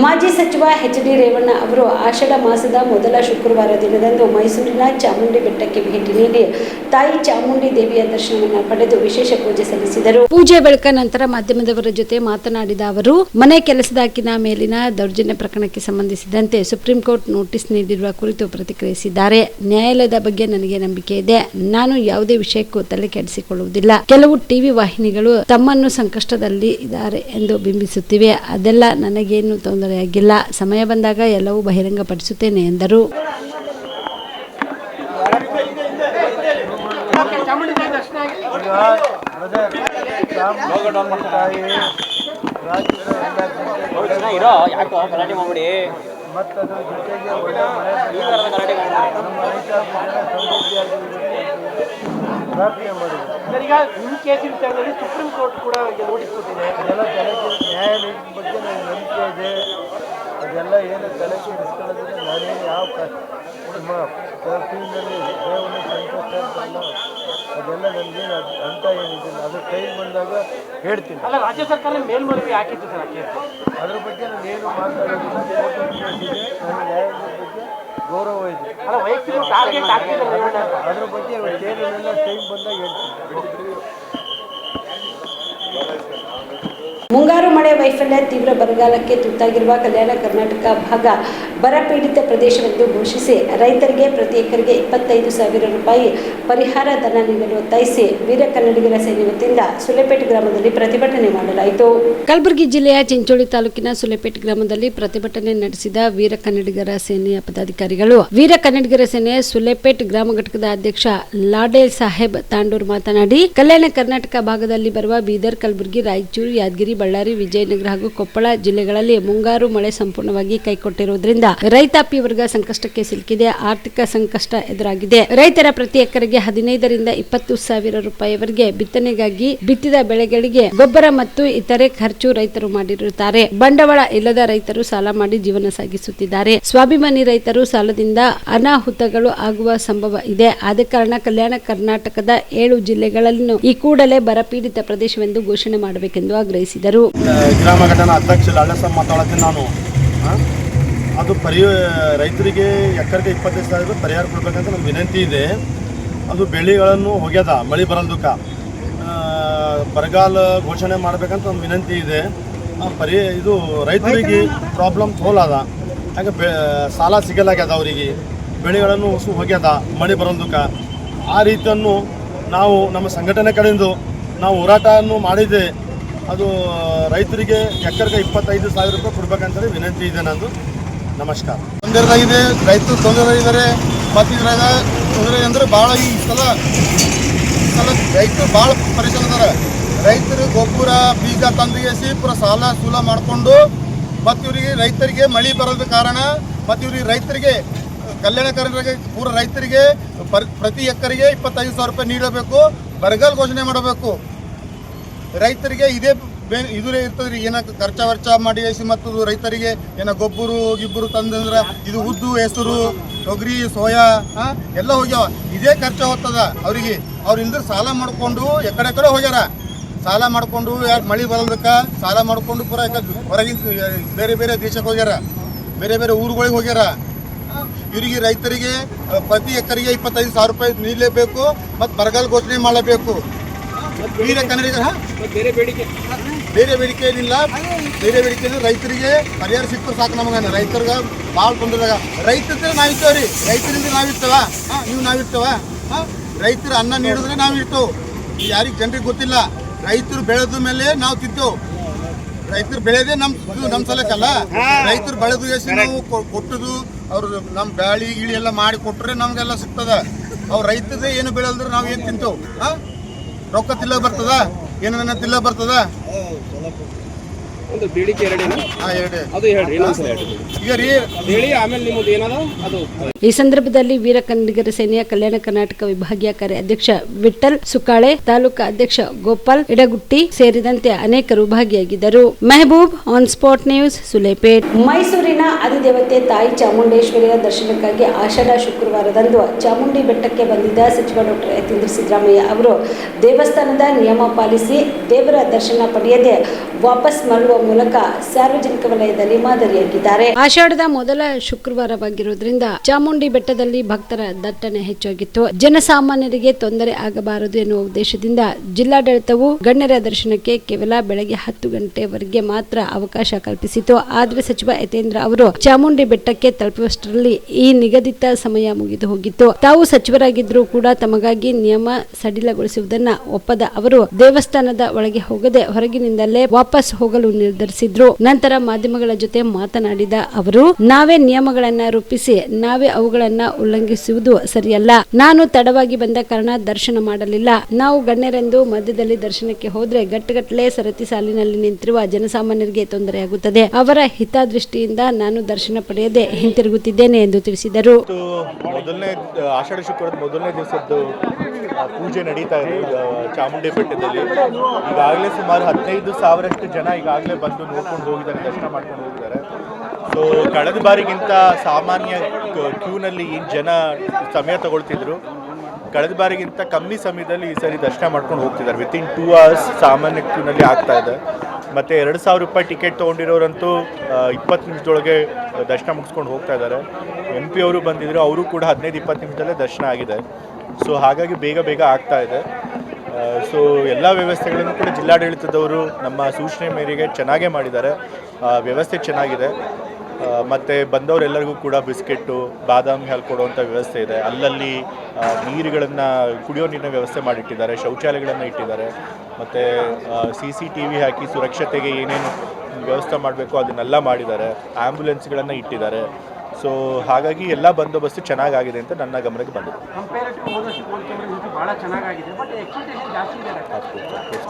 ಮಾಜಿ ಸಚಿವ ಎಚ್ ಡಿ ರೇವಣ್ಣ ಅವರು ಆಷಾಢ ಮಾಸದ ಮೊದಲ ಶುಕ್ರವಾರ ದಿನದಂದು ಮೈಸೂರಿನ ಚಾಮುಂಡಿ ಬೆಟ್ಟಕ್ಕೆ ಭೇಟಿ ನೀಡಿ ತಾಯಿ ಚಾಮುಂಡಿ ದೇವಿಯ ದರ್ಶನವನ್ನು ಪಡೆದು ವಿಶೇಷ ಪೂಜೆ ಸಲ್ಲಿಸಿದರು. ಪೂಜೆ ಬಳಿಕ ನಂತರ ಮಾಧ್ಯಮದವರ ಜೊತೆ ಮಾತನಾಡಿದ ಅವರು ಮನೆ ಕೆಲಸದ ಹಕ್ಕಿನ ಮೇಲಿನ ದೌರ್ಜನ್ಯ ಪ್ರಕರಣಕ್ಕೆ ಸಂಬಂಧಿಸಿದಂತೆ ಸುಪ್ರೀಂ ಕೋರ್ಟ್ ನೋಟಿಸ್ ನೀಡಿರುವ ಕುರಿತು ಪ್ರತಿಕ್ರಿಯಿಸಿದ್ದಾರೆ. ನ್ಯಾಯಾಲಯದ ಬಗ್ಗೆ ನನಗೆ ನಂಬಿಕೆ ಇದೆ. ನಾನು ಯಾವುದೇ ವಿಷಯಕ್ಕೂ ತಲೆ ಕೆಡಿಸಿಕೊಳ್ಳುವುದಿಲ್ಲ. ಕೆಲವು ಟಿವಿ ವಾಹಿನಿಗಳು ತಮ್ಮನ್ನು ಸಂಕಷ್ಟದಲ್ಲಿ ಇದ್ದಾರೆ ಎಂದು ಬಿಂಬಿಸುತ್ತಿವೆ. ಅದೆಲ್ಲ ನನಗೇನು ತೊಂದರೆಯಾಗಿಲ್ಲ. ಸಮಯ ಬಂದಾಗ ಎಲ್ಲವೂ ಬಹಿರಂಗಪಡಿಸುತ್ತೇನೆ ಎಂದರು. ಪ್ರಾರ್ಥನೆ ಮಾಡಿ ಈಗ ನಿಮ್ಮ ಕೇಸಿನ ವಿಚಾರದಲ್ಲಿ ಸುಪ್ರೀಂ ಕೋರ್ಟ್ ಕೂಡ ನೋಟಿಸ್ ಕೊಟ್ಟಿದೆ. ಅದೆಲ್ಲ ನ್ಯಾಯಾಲಯದ ಬಗ್ಗೆ ನನಗೆ ನಂಬಿಕೆ ಇದೆ. ಅದೆಲ್ಲ ಏನು ತಲೆ ಕೆಡಿಸ್ಕೊಳ್ಳೋದಿಲ್ಲ. ನಾನೇನು ಯಾವ ನಮ್ಮ ಟಿವಿನಲ್ಲಿ ದೇವನ ಸಂತೋಷ ಅಂತಲ್ಲ, ಅದೆಲ್ಲ ನನಗೇನು ಅಂತ ಏನಿದೆ. ಅದು ಟೈಮ್ ಬಂದಾಗ ಹೇಳ್ತೀನಿ. ಅಲ್ಲ, ರಾಜ್ಯ ಸರ್ಕಾರ ಮೇಲ್ಮನವಿ ಹಾಕಿತ್ತು ಸರ್ ಆ ಕೇಸ್. ಅದ್ರ ಬಗ್ಗೆ ನಾನು ಏನು ಮಾತಾಡೋದಿಲ್ಲ. ನನಗೆ ನ್ಯಾಯಾಲಯದ ಬಗ್ಗೆ ಗೌರವ ಇದೆ. ಅಲ್ಲ, ವೈಯಕ್ತಿಕ ಟಾರ್ಗೆಟ್ ಆಗ್ತಿಲ್ಲ. ಅದ್ರ ಬಗ್ಗೆ ಏನೇನೆಲ್ಲ ಟೈಮ್ ಬಂದಾಗ ಹೇಳ್ತೀನಿ. ಮುಂಗಾರು ಮಳೆ ವೈಫಲ್ಯ, ತೀವ್ರ ಬರಗಾಲಕ್ಕೆ ತುತ್ತಾಗಿರುವ ಕಲ್ಯಾಣ ಕರ್ನಾಟಕ ಭಾಗ ಬರಪೀಡಿತ ಪ್ರದೇಶವೆಂದು ಘೋಷಿಸಿ ರೈತರಿಗೆ ಪ್ರತಿ ಎಕರೆಗೆ 25,000 ರೂಪಾಯಿ ಪರಿಹಾರ ಧನ ನೀಡಲು ಒತ್ತಾಯಿಸಿ ವೀರ ಕನ್ನಡಿಗರ ಸೇನೆ ವತಿಯಿಂದ ಸುಲೆಪೇಟ್ ಗ್ರಾಮದಲ್ಲಿ ಪ್ರತಿಭಟನೆ ಮಾಡಲಾಯಿತು. ಕಲಬುರಗಿ ಜಿಲ್ಲೆಯ ಚಿಂಚೋಳಿ ತಾಲೂಕಿನ ಸುಲೆಪೇಟ್ ಗ್ರಾಮದಲ್ಲಿ ಪ್ರತಿಭಟನೆ ನಡೆಸಿದ ವೀರ ಕನ್ನಡಿಗರ ಸೇನೆಯ ಪದಾಧಿಕಾರಿಗಳು. ವೀರ ಕನ್ನಡಿಗರ ಸೇನೆಯ ಸುಲೆಪೇಟ್ ಗ್ರಾಮ ಘಟಕದ ಅಧ್ಯಕ್ಷ ಲಾಡೇಲ್ ಸಾಹೇಬ್ ತಾಂಡೂರ್ ಮಾತನಾಡಿ, ಕಲ್ಯಾಣ ಕರ್ನಾಟಕ ಭಾಗದಲ್ಲಿ ಬರುವ ಬೀದರ್, ಕಲಬುರಗಿ, ರಾಯಚೂರು, ಯಾದಗಿರಿ, ಬಳ್ಳಾರಿ, ವಿಜಯನಗರ ಹಾಗೂ ಕೊಪ್ಪಳ ಜಿಲ್ಲೆಗಳಲ್ಲಿ ಮುಂಗಾರು ಮಳೆ ಸಂಪೂರ್ಣವಾಗಿ ಕೈಕೊಟ್ಟಿರುವುದರಿಂದ ರೈತಾಪಿ ವರ್ಗ ಸಂಕಷ್ಟಕ್ಕೆ ಸಿಲುಕಿದೆ. ಆರ್ಥಿಕ ಸಂಕಷ್ಟ ಎದುರಾಗಿದೆ. ರೈತರ ಪ್ರತಿ ಎಕರೆಗೆ 15,000 ರಿಂದ 20,000 ರೂಪಾಯಿವರೆಗೆ ಬಿತ್ತನೆಗಾಗಿ ಬಿತ್ತಿದ ಬೆಳೆಗಳಿಗೆ ಗೊಬ್ಬರ ಮತ್ತು ಇತರೆ ಖರ್ಚು ರೈತರು ಮಾಡಿರುತ್ತಾರೆ. ಬಂಡವಾಳ ಇಲ್ಲದ ರೈತರು ಸಾಲ ಮಾಡಿ ಜೀವನ ಸಾಗಿಸುತ್ತಿದ್ದಾರೆ. ಸ್ವಾಭಿಮಾನಿ ರೈತರು ಸಾಲದಿಂದ ಅನಾಹುತಗಳು ಆಗುವ ಸಂಭವ ಇದೆ. ಆದ ಕಾರಣ ಕಲ್ಯಾಣ ಕರ್ನಾಟಕದ 7 ಜಿಲ್ಲೆಗಳನ್ನು ಈ ಕೂಡಲೇ ಬರಪೀಡಿತ ಪ್ರದೇಶವೆಂದು ಘೋಷಣೆ ಮಾಡಬೇಕೆಂದು ಆಗ್ರಹಿಸಿದರು. ಗ್ರಾಮ ಘಟನಾ ಅಧ್ಯಕ್ಷ ಲಾಡೇಸಾಹೇಬ್ ಮಾತಾಡ್ತೀನಿ ನಾನು. ಅದು ರೈತರಿಗೆ ಎಕರೆಗೆ 25,000 ಪರಿಹಾರ ಕೊಡಬೇಕಂತ ನಮ್ಮ ವಿನಂತಿ ಇದೆ. ಅದು ಬೆಳೆಗಳನ್ನು ಹೋಗ್ಯದ, ಮಳೆ ಬರಲ್ದಕ್ಕ ಬರಗಾಲ ಘೋಷಣೆ ಮಾಡಬೇಕಂತ ಒಂದು ವಿನಂತಿ ಇದೆ. ಇದು ರೈತರಿಗೆ ಪ್ರಾಬ್ಲಮ್ ಥೋಲ್ ಅದ. ಹಾಗೆ ಸಾಲ ಸಿಗಲಾಗ್ಯದ, ಅವರಿಗೆ ಬೆಳೆಗಳನ್ನು ಹೋಗ್ಯದ, ಮಳೆ ಬರಲ್ದಕ್ಕ. ಆ ರೀತಿಯನ್ನು ನಾವು ನಮ್ಮ ಸಂಘಟನೆ ಕಡೆಯಿಂದ ನಾವು ಹೋರಾಟವನ್ನು ಮಾಡಿದೆ. ಅದು ರೈತರಿಗೆ ಎಕರೆಗೆ 25,000 ರೂಪಾಯಿ ಕೊಡ್ಬೇಕಂತೇಳಿ ವಿನಂತಿ ಇದೆ ನಂದು. ನಮಸ್ಕಾರ. ತೊಂದರೆದಾಗಿದೆ, ರೈತರು ತೊಂದರೆದಾಗಿದ್ದಾರೆ. ಮತ್ತು ಇದ್ರಾಗ ತೊಂದರೆ ಅಂದರೆ ಭಾಳ ಈ ಸಲ ರೈತರು ಭಾಳ ಪರೇಶಾನ್ ಇದ್ದಾರೆ. ರೈತರು ಗೊಬ್ಬರ ಬೀಜ ತಂದಿಗೆಸಿ ಪೂರ ಸಾಲ ಸೂಲ ಮಾಡಿಕೊಂಡು ಮತ್ತು ಇವರಿಗೆ ರೈತರಿಗೆ ಮಳೆ ಬರೋದ ಕಾರಣ ಮತ್ತು ಇವರಿಗೆ ರೈತರಿಗೆ ಕಲ್ಯಾಣ ಕರ್ನಾಟಕ ಪೂರ ರೈತರಿಗೆ ಪ್ರತಿ ಎಕರೆಗೆ 25,000 ರೂಪಾಯಿ ನೀಡಬೇಕು, ಬರಗಾಲ ಘೋಷಣೆ ಮಾಡಬೇಕು. ರೈತರಿಗೆ ಇದೇ ಇದು ಇರ್ತದೆ ರೀ, ಏನೋ ಖರ್ಚ ವರ್ಚ ಮಾಡಿ ಮತ್ತು ರೈತರಿಗೆ ಏನೋ ಗಿಬ್ಬರು ತಂದಂದ್ರೆ ಇದು ಉದ್ದು, ಹೆಸರು, ತೊಗರಿ, ಸೋಯಾ ಎಲ್ಲ ಹೋಗ್ಯಾವ. ಇದೇ ಖರ್ಚು ಹೋಗ್ತದ ಅವರಿಗೆ. ಅವ್ರು ಇಲ್ದ್ರೆ ಸಾಲ ಮಾಡಿಕೊಂಡು ಎಕಡೆ ಹೋಗ್ಯಾರ. ಸಾಲ ಮಾಡಿಕೊಂಡು ಯಾಕೆ ಮಳೆ ಬರಲ್ದಕ್ಕ ಸಾಲ ಮಾಡಿಕೊಂಡು ಪೂರ ಹೊರಗಿನ ಬೇರೆ ಬೇರೆ ದೇಶಕ್ಕೆ ಹೋಗ್ಯಾರ, ಬೇರೆ ಬೇರೆ ಊರುಗಳಿಗೆ ಹೋಗ್ಯಾರ. ಇವರಿಗೆ ರೈತರಿಗೆ ಪ್ರತಿ ಎಕರೆಗೆ 25,000 ರೂಪಾಯಿ ನೀಡಲೇಬೇಕು ಮತ್ತು ಬರಗಾಲ ಘೋಷಣೆ ಮಾಡಲೇಬೇಕು. ವೀರ ಕನ್ನಡಿಗರ ಬೇರೆ ಬೇಡಿಕೆ ಏನಿಲ್ಲ. ಬೇರೆ ಬೇಡಿಕೆ ರೈತರಿಗೆ ಪರಿಹಾರ ಸಿಕ್ಕು ಸಾಕು. ನಮಗೆ ರೈತರಿಗೆ ಭಾಳ ತೊಂದರೆದಾಗ ರೈತರಿಂದ ನಾವಿರ್ತೇವೆ ರೀ. ರೈತರಿಂದ ನಾವಿರ್ತವ, ನೀವು ನಾವಿರ್ತವ. ರೈತರು ಅನ್ನ ನೀಡಿದ್ರೆ ನಾವಿರ್ತೇವೆ. ಯಾರಿಗೆ ಜನರಿಗೆ ಗೊತ್ತಿಲ್ಲ. ರೈತರು ಬೆಳೆದ ಮೇಲೆ ನಾವು ತಿಂತೇವೆ. ರೈತರು ಬೆಳೆದೇ ನಮ್ಮ ಸಲಕ್ಕಲ್ಲ. ರೈತರು ಬೆಳೆದು ಎಷ್ಟು ನಾವು ಕೊಟ್ಟದು ಅವ್ರು ನಮ್ಮ ಬ್ಯಾಳಿ ಗಿಳಿ ಎಲ್ಲ ಮಾಡಿ ಕೊಟ್ಟರೆ ನಮಗೆಲ್ಲ ಸಿಗ್ತದ. ಅವ್ರು ರೈತರದೇ ಏನು ಬೆಳೆದ್ರೆ ನಾವು ಏನು ತಿಂತೇವೆ? ರೊಕ್ಕ ತಿಲ್ಲ ಬರ್ತದ, ಏನೇನ ತಿಲ್ಲ ಬರ್ತದ. ಒಂದು ಬೇಡಿಕೆ ಎರಡೇನು? ಎರಡೇ. ಅದು ಹೇಳ್ರಿ, ಇನ್ನೊಂದ್ಸಲ ಹೇಳ್ರಿ. ಈಗ ರೀ ಹೇಳಿ, ಆಮೇಲೆ ನಿಮ್ಮದು ಏನದ ಅದು. ಈ ಸಂದರ್ಭದಲ್ಲಿ ವೀರ ಕನ್ನಡಿಗರ ಸೇನೆಯ ಕಲ್ಯಾಣ ಕರ್ನಾಟಕ ವಿಭಾಗೀಯ ಕಾರ್ಯಾಧ್ಯಕ್ಷ ವಿಠಲ್ ಸುಕಾಳೆ, ತಾಲೂಕಾ ಅಧ್ಯಕ್ಷ ಗೋಪಾಲ್ ಇಡಗುಟ್ಟಿ ಸೇರಿದಂತೆ ಅನೇಕರು ಭಾಗಿಯಾಗಿದ್ದರು. Mehboob, on spot news, Sulepet. ಮೈಸೂರಿನ ಅಧಿದೇವತೆ ತಾಯಿ ಚಾಮುಂಡೇಶ್ವರಿಯ ದರ್ಶನಕ್ಕಾಗಿ ಆಷಾಢ ಶುಕ್ರವಾರದಂದು ಚಾಮುಂಡಿ ಬೆಟ್ಟಕ್ಕೆ ಬಂದಿದ್ದ ಸಚಿವ ಡಾಕ್ಟರ್ ಯತೀಂದ್ರ ಸಿದ್ದರಾಮಯ್ಯ ಅವರು ದೇವಸ್ಥಾನದ ನಿಯಮ ಪಾಲಿಸಿ ದೇವರ ದರ್ಶನ ಪಡೆಯದೆ ವಾಪಸ್ ಮರಳುವ ಮೂಲಕ ಸಾರ್ವಜನಿಕ ವಲಯದಲ್ಲಿ ಮಾದರಿಯಾಗಿದ್ದಾರೆ. ಆಷಾಢದ ಮೊದಲ ಶುಕ್ರವಾರವಾಗಿರುವುದರಿಂದ ಚಾಮುಂಡಿ ಬೆಟ್ಟದಲ್ಲಿ ಭಕ್ತರ ದಟ್ಟಣೆ ಹೆಚ್ಚಾಗಿತ್ತು. ಜನಸಾಮಾನ್ಯರಿಗೆ ತೊಂದರೆ ಆಗಬಾರದು ಎನ್ನುವ ಉದ್ದೇಶದಿಂದ ಜಿಲ್ಲಾಡಳಿತವು ಗಣ್ಯರ ದರ್ಶನಕ್ಕೆ ಕೇವಲ ಬೆಳಗ್ಗೆ 10 ಗಂಟೆವರೆಗೆ ಮಾತ್ರ ಅವಕಾಶ ಕಲ್ಪಿಸಿತು. ಆದರೆ ಸಚಿವ ಯತೀಂದ್ರ ಅವರು ಚಾಮುಂಡಿ ಬೆಟ್ಟಕ್ಕೆ ತಲುಪುವಷ್ಟರಲ್ಲಿ ಈ ನಿಗದಿತ ಸಮಯ ಮುಗಿದು ಹೋಗಿತ್ತು. ತಾವು ಸಚಿವರಾಗಿದ್ದರೂ ಕೂಡ ತಮಗಾಗಿ ನಿಯಮ ಸಡಿಲಗೊಳಿಸುವುದನ್ನ ಒಪ್ಪದ ಅವರು ದೇವಸ್ಥಾನದ ಒಳಗೆ ಹೋಗದೆ ಹೊರಗಿನಿಂದಲೇ ವಾಪಸ್ ಹೋಗಲು ನಿರ್ಧರಿಸಿದ್ರು. ನಂತರ ಮಾಧ್ಯಮಗಳ ಜೊತೆ ಮಾತನಾಡಿದ ಅವರು, ನಾವೇ ನಿಯಮಗಳನ್ನ ರೂಪಿಸಿ ನಾವೇ ಅವುಗಳನ್ನ ಉಲ್ಲಂಘಿಸುವುದು ಸರಿಯಲ್ಲ. ನಾನು ತಡವಾಗಿ ಬಂದ ಕಾರಣ ದರ್ಶನ ಮಾಡಲಿಲ್ಲ. ನಾವು ಗಣ್ಯರೆಂದು ಮಧ್ಯದಲ್ಲಿ ದರ್ಶನಕ್ಕೆ ಹೋದ್ರೆ ಗಟ್ಟಗಟ್ಟಲೆ ಸರತಿ ಸಾಲಿನಲ್ಲಿ ನಿಂತಿರುವ ಜನಸಾಮಾನ್ಯರಿಗೆ ತೊಂದರೆಯಾಗುತ್ತದೆ. ಅವರ ಹಿತದೃಷ್ಟಿಯಿಂದ ನಾನು ದರ್ಶನ ಪಡೆಯದೆ ಹಿಂತಿರುಗುತ್ತಿದ್ದೇನೆ ಎಂದು ತಿಳಿಸಿದರು. ಮೊದಲನೇ ಆಷಾಢ ಶುಕ್ರವಾರದ ಮೊದಲನೇ ದಿವಸದ್ದು ಪೂಜೆ ನಡೀತಾ ಇದೆ ಚಾಮುಂಡಿ ಬೆಟ್ಟದಲ್ಲಿ. ಈಗಾಗಲೇ ಸುಮಾರು 15,000 ಜನ ಈಗಾಗಲೇ ಬಂದು ನೋಡ್ಕೊಂಡು ಹೋಗಿದ್ದಾರೆ, ದರ್ಶನ ಮಾಡ್ಕೊಂಡು ಹೋಗಿದ್ದಾರೆ. ಸೊ ಕಳೆದ ಬಾರಿಗಿಂತ ಸಾಮಾನ್ಯ ಕ್ಯೂನಲ್ಲಿ ಏನು ಜನ ಸಮಯ ತಗೊಳ್ತಿದ್ರು, ಕಳೆದ ಬಾರಿಗಿಂತ ಕಮ್ಮಿ ಸಮಯದಲ್ಲಿ ಈ ಸರಿ ದರ್ಶನ ಮಾಡ್ಕೊಂಡು ಹೋಗ್ತಿದ್ದಾರೆ. ವಿತಿನ್ 2 hours ಸಾಮಾನ್ಯ ಕ್ಯೂನಲ್ಲಿ ಆಗ್ತಾ ಇದೆ. ಮತ್ತು 2,000 ರೂಪಾಯಿ ಟಿಕೆಟ್ ತೊಗೊಂಡಿರೋರಂತೂ 20 ನಿಮಿಷದೊಳಗೆ ದರ್ಶನ ಮುಗಿಸ್ಕೊಂಡು ಹೋಗ್ತಾ ಇದ್ದಾರೆ. MP ಅವರು ಬಂದಿದ್ರು, ಅವರು ಕೂಡ 15-20 ನಿಮಿಷದಲ್ಲೇ ದರ್ಶನ ಆಗಿದೆ. ಸೊ ಹಾಗಾಗಿ ಬೇಗ ಆಗ್ತಾ ಇದೆ. ಸೊ ಎಲ್ಲ ವ್ಯವಸ್ಥೆಗಳನ್ನು ಕೂಡ ಜಿಲ್ಲಾಡಳಿತದವರು ನಮ್ಮ ಸೂಚನೆ ಮೇರೆಗೆ ಚೆನ್ನಾಗೇ ಮಾಡಿದ್ದಾರೆ. ವ್ಯವಸ್ಥೆ ಚೆನ್ನಾಗಿದೆ. ಮತ್ತು ಬಂದವರೆಲ್ಲರಿಗೂ ಕೂಡ ಬಿಸ್ಕೆಟ್ಟು, ಬಾದಾಮಿ ಹಾಲು ಕೊಡುವಂಥ ವ್ಯವಸ್ಥೆ ಇದೆ. ಅಲ್ಲಲ್ಲಿ ನೀರುಗಳನ್ನು ಕುಡಿಯೋ ನೀರಿನ ವ್ಯವಸ್ಥೆ ಮಾಡಿಟ್ಟಿದ್ದಾರೆ, ಶೌಚಾಲಯಗಳನ್ನು ಇಟ್ಟಿದ್ದಾರೆ. ಮತ್ತು CCTV ಹಾಕಿ ಸುರಕ್ಷತೆಗೆ ಏನೇನು ವ್ಯವಸ್ಥೆ ಮಾಡಬೇಕು ಅದನ್ನೆಲ್ಲ ಮಾಡಿದ್ದಾರೆ. ಆ್ಯಂಬುಲೆನ್ಸ್ಗಳನ್ನು ಇಟ್ಟಿದ್ದಾರೆ. ಸೊ ಹಾಗಾಗಿ ಎಲ್ಲ ಬಂದೋಬಸ್ತು ಚೆನ್ನಾಗಾಗಿದೆ ಅಂತ ನನ್ನ ಗಮನಕ್ಕೆ ಬಂದಿದೆ.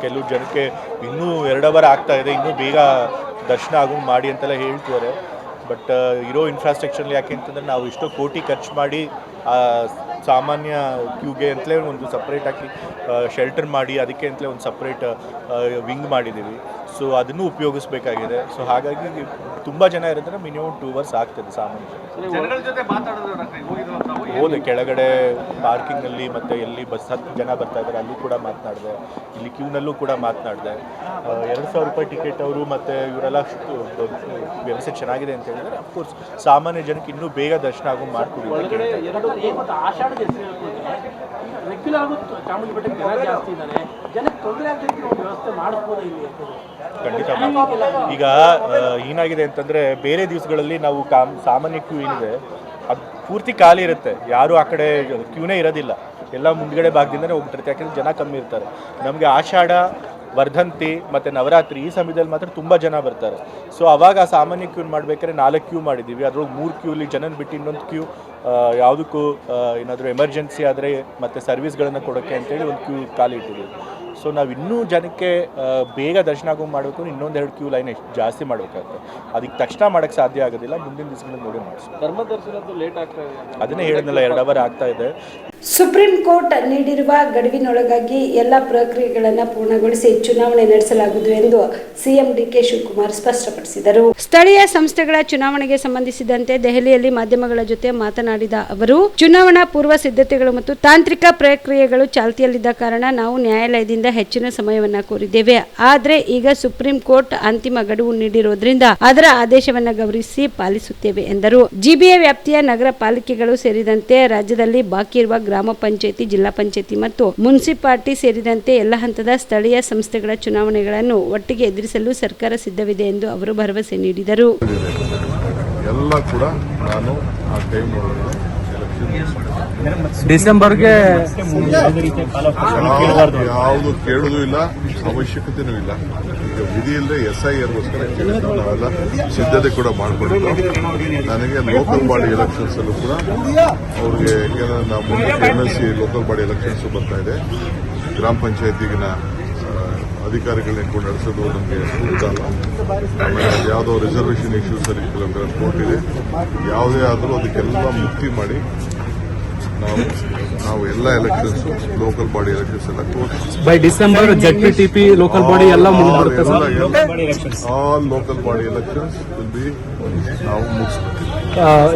ಕೆಲವು ಜನಕ್ಕೆ ಇನ್ನೂ 2 ಅವರ್ ಆಗ್ತಾ ಇದೆ, ಇನ್ನೂ ಬೇಗ ದರ್ಶನ ಆಗೋ ಮಾಡಿ ಅಂತೆಲ್ಲ ಹೇಳ್ತಿದ್ದಾರೆ. ಬಟ್ ಇರೋ ಇನ್ಫ್ರಾಸ್ಟ್ರಕ್ಚರ್ಲಿ ಯಾಕೆ ಅಂತಂದರೆ ನಾವು ಎಷ್ಟೋ ಕೋಟಿ ಖರ್ಚು ಮಾಡಿ ಸಾಮಾನ್ಯ ಕ್ಯೂಗೆ ಅಂತಲೇ ಒಂದು ಸಪ್ರೇಟ್ ಹಾಕಿ ಶೆಲ್ಟರ್ ಮಾಡಿ ಅದಕ್ಕೆ ಅಂತಲೇ ಒಂದು ಸಪ್ರೇಟ್ ವಿಂಗ್ ಮಾಡಿದ್ದೀವಿ. ಸೊ ಅದನ್ನು ಉಪಯೋಗಿಸ್ಬೇಕಾಗಿದೆ. ಸೊ ಹಾಗಾಗಿ ತುಂಬ ಜನ ಇರೋದ್ರೆ ಮಿನಿಮಮ್ 2 hours ಆಗ್ತದೆ ಸಾಮಾನ್ಯ. ಹೋದೆ ಕೆಳಗಡೆ ಪಾರ್ಕಿಂಗಲ್ಲಿ ಮತ್ತು ಎಲ್ಲಿ ಬಸ್ 10 ಜನ ಬರ್ತಾ ಇದ್ದಾರೆ ಅಲ್ಲಿ ಕೂಡ ಮಾತನಾಡಿದೆ. ಇಲ್ಲಿ ಕ್ಯೂನಲ್ಲೂ ಕೂಡ ಮಾತನಾಡಿದೆ. 2,000 ರೂಪಾಯಿ ಟಿಕೆಟ್ ಅವರು ಮತ್ತು ಇವರೆಲ್ಲ ವ್ಯವಸ್ಥೆ ಚೆನ್ನಾಗಿದೆ ಅಂತ ಹೇಳಿದರೆ ಅಫ್ಕೋರ್ಸ್ ಸಾಮಾನ್ಯ ಜನಕ್ಕೆ ಇನ್ನೂ ಬೇಗ ದರ್ಶನ ಆಗೋ ಮಾಡಿಕೊಡಿ. ಖಂಡಿತ. ಈಗ ಏನಾಗಿದೆ ಅಂತಂದರೆ ಬೇರೆ ದಿವಸಗಳಲ್ಲಿ ನಾವು ಸಾಮಾನ್ಯ ಕ್ಯೂ ಏನಿದೆ ಅದು ಪೂರ್ತಿ ಖಾಲಿ ಇರುತ್ತೆ, ಯಾರು ಆ ಕಡೆ ಕ್ಯೂನೇ ಇರೋದಿಲ್ಲ, ಎಲ್ಲ ಮುಂದ್ಗಡೆ ಭಾಗದಿಂದನೇ ಹೋಗ್ಬಿಟ್ಟಿರುತ್ತೆ, ಯಾಕೆಂದರೆ ಜನ ಕಮ್ಮಿ ಇರ್ತಾರೆ. ನಮಗೆ ಆಷಾಢ ವರ್ಧಂತಿ ಮತ್ತು ನವರಾತ್ರಿ ಈ ಸಮಯದಲ್ಲಿ ಮಾತ್ರ ತುಂಬ ಜನ ಬರ್ತಾರೆ. ಸೊ ಅವಾಗ ಆ ಸಾಮಾನ್ಯ ಕ್ಯೂ ಮಾಡಬೇಕಾದ್ರೆ 4 ಕ್ಯೂ ಮಾಡಿದ್ದೀವಿ. ಅದ್ರೊಳಗೆ 3 ಕ್ಯೂಲಿ ಜನನ ಬಿಟ್ಟು ಇನ್ನೊಂದು ಕ್ಯೂ ಯಾವುದಕ್ಕೂ ಏನಾದರೂ ಎಮರ್ಜೆನ್ಸಿ ಆದರೆ ಮತ್ತು ಸರ್ವಿಸ್ಗಳನ್ನು ಕೊಡೋಕ್ಕೆ ಅಂತೇಳಿ ಒಂದು ಕ್ಯೂ ಖಾಲಿ ಇಟ್ಟಿದ್ದೀವಿ. ಸೊ ನಾವು ಇನ್ನೂ ಜನಕ್ಕೆ ಬೇಗ ದರ್ಶನ ಆಗೋ ಮಾಡಬೇಕು, ಇನ್ನೊಂದು 2 ಕ್ಯೂ ಲೈನ್ ಜಾಸ್ತಿ ಮಾಡಬೇಕಾಗುತ್ತೆ. ಅದಕ್ಕೆ ತಕ್ಷಣ ಮಾಡೋಕ್ಕೆ ಸಾಧ್ಯ ಆಗೋದಿಲ್ಲ, ಮುಂದಿನ ದಿವಸಗಳಲ್ಲಿ ನೋಡಿ ಮಾಡಿಸಿ. ಧರ್ಮ ದರ್ಶನದ್ದು ಲೇಟ್ ಆಗ್ತಾ ಇದೆ, ಅದನ್ನೇ ಹೇಳಿದ್ನಲ್ಲ, 2 ಅವರ್ ಆಗ್ತಾ ಇದೆ. ಸುಪ್ರೀಂ ಕೋರ್ಟ್ ನೀಡಿರುವ ಗಡುವಿನೊಳಗಾಗಿ ಎಲ್ಲ ಪ್ರಕ್ರಿಯೆಗಳನ್ನು ಪೂರ್ಣಗೊಳಿಸಿ ಚುನಾವಣೆ ನಡೆಸಲಾಗುವುದು ಎಂದು ಸಿಎಂ ಡಿಕೆ ಶಿವಕುಮಾರ್ ಸ್ಪಷ್ಟಪಡಿಸಿದರು. ಸ್ಥಳೀಯ ಸಂಸ್ಥೆಗಳ ಚುನಾವಣೆಗೆ ಸಂಬಂಧಿಸಿದಂತೆ ದೆಹಲಿಯಲ್ಲಿ ಮಾಧ್ಯಮಗಳ ಜೊತೆ ಮಾತನಾಡಿದ ಅವರು, ಚುನಾವಣಾ ಪೂರ್ವ ಸಿದ್ಧತೆಗಳು ಮತ್ತು ತಾಂತ್ರಿಕ ಪ್ರಕ್ರಿಯೆಗಳು ಚಾಲ್ತಿಯಲ್ಲಿದ್ದ ಕಾರಣ ನಾವು ನ್ಯಾಯಾಲಯದಿಂದ ಹೆಚ್ಚಿನ ಸಮಯವನ್ನ ಕೋರಿದ್ದೇವೆ. ಆದರೆ ಈಗ ಸುಪ್ರೀಂ ಕೋರ್ಟ್ ಅಂತಿಮ ಗಡುವು ನೀಡಿರುವುದರಿಂದ ಅದರ ಆದೇಶವನ್ನು ಗೌರವಿಸಿ ಪಾಲಿಸುತ್ತೇವೆ ಎಂದರು. ಜಿಬಿಎ ವ್ಯಾಪ್ತಿಯ ನಗರ ಪಾಲಿಕೆಗಳು ಸೇರಿದಂತೆ ರಾಜ್ಯದಲ್ಲಿ ಬಾಕಿ ಇರುವ ಗ್ರಾಮ ಪಂಚಾಯಿತಿ, ಜಿಲ್ಲಾ ಪಂಚಾಯಿತಿ ಮತ್ತು ಮುನ್ಸಿಪಾಲಿಟಿ ಸೇರಿದಂತೆ ಎಲ್ಲ ಹಂತದ ಸ್ಥಳೀಯ ಸಂಸ್ಥೆಗಳ ಚುನಾವಣೆಗಳನ್ನು ಒಟ್ಟಿಗೆ ಎದುರಿಸಲು ಸರ್ಕಾರ ಸಿದ್ಧವಿದೆ ಎಂದು ಅವರು ಭರವಸೆ ನೀಡಿದರು. ಎಲ್ಲ ಕೂಡ ನಾನು ಆ ಟೈಮ್ ಡಿಸೆಂಬರ್ಗೆ ಯಾವುದು ಕೇಳುವುದೂ ಇಲ್ಲ, ಅವಶ್ಯಕತೆನೂ ಇಲ್ಲ. ಈಗ ವಿಧಿ ಇಲ್ಲದೆ SIRಗೋಸ್ಕರ ನಾವೆಲ್ಲ ಸಿದ್ಧತೆ ಕೂಡ ಮಾಡಿಕೊಂಡಿದ್ದು. ನನಗೆ ಲೋಕಲ್ ಬಾಡಿ ಎಲೆಕ್ಷನ್ಸ್ ಅಲ್ಲೂ ಕೂಡ ಅವ್ರಿಗೆ ನಾವು ಮುಂದೆ MLC ಲೋಕಲ್ ಬಾಡಿ ಎಲೆಕ್ಷನ್ಸ್ ಬರ್ತಾ ಇದೆ. ಗ್ರಾಮ ಪಂಚಾಯತಿಗಿನ ಅಧಿಕಾರಿಗಳನ್ನ ಕೂಡ ನಡೆಸೋದು ನಮಗೆ ಸೂಕ್ತ ಅಲ್ಲ. ಆಮೇಲೆ ಯಾವುದೋ ರಿಸರ್ವೇಷನ್ ಇಶ್ಯೂಸಲ್ಲಿ ಕೆಲವೊಂದು ಕೋರ್ಟ್ ಇದೆ. ಯಾವುದೇ ಆದರೂ ಅದಕ್ಕೆಲ್ಲ ಮುಕ್ತಿ ಮಾಡಿ ನಾವು ಎಲ್ಲ ಎಲೆಕ್ಷನ್ಸ್, ಲೋಕಲ್ ಬಾಡಿ ಎಲೆಕ್ಷನ್ಸ್ ಎಲ್ಲ court by December ZPTP local body ಎಲ್ಲ all local body elections will be ನಾವು ಮುಗಿಸ್ತೀವಿ.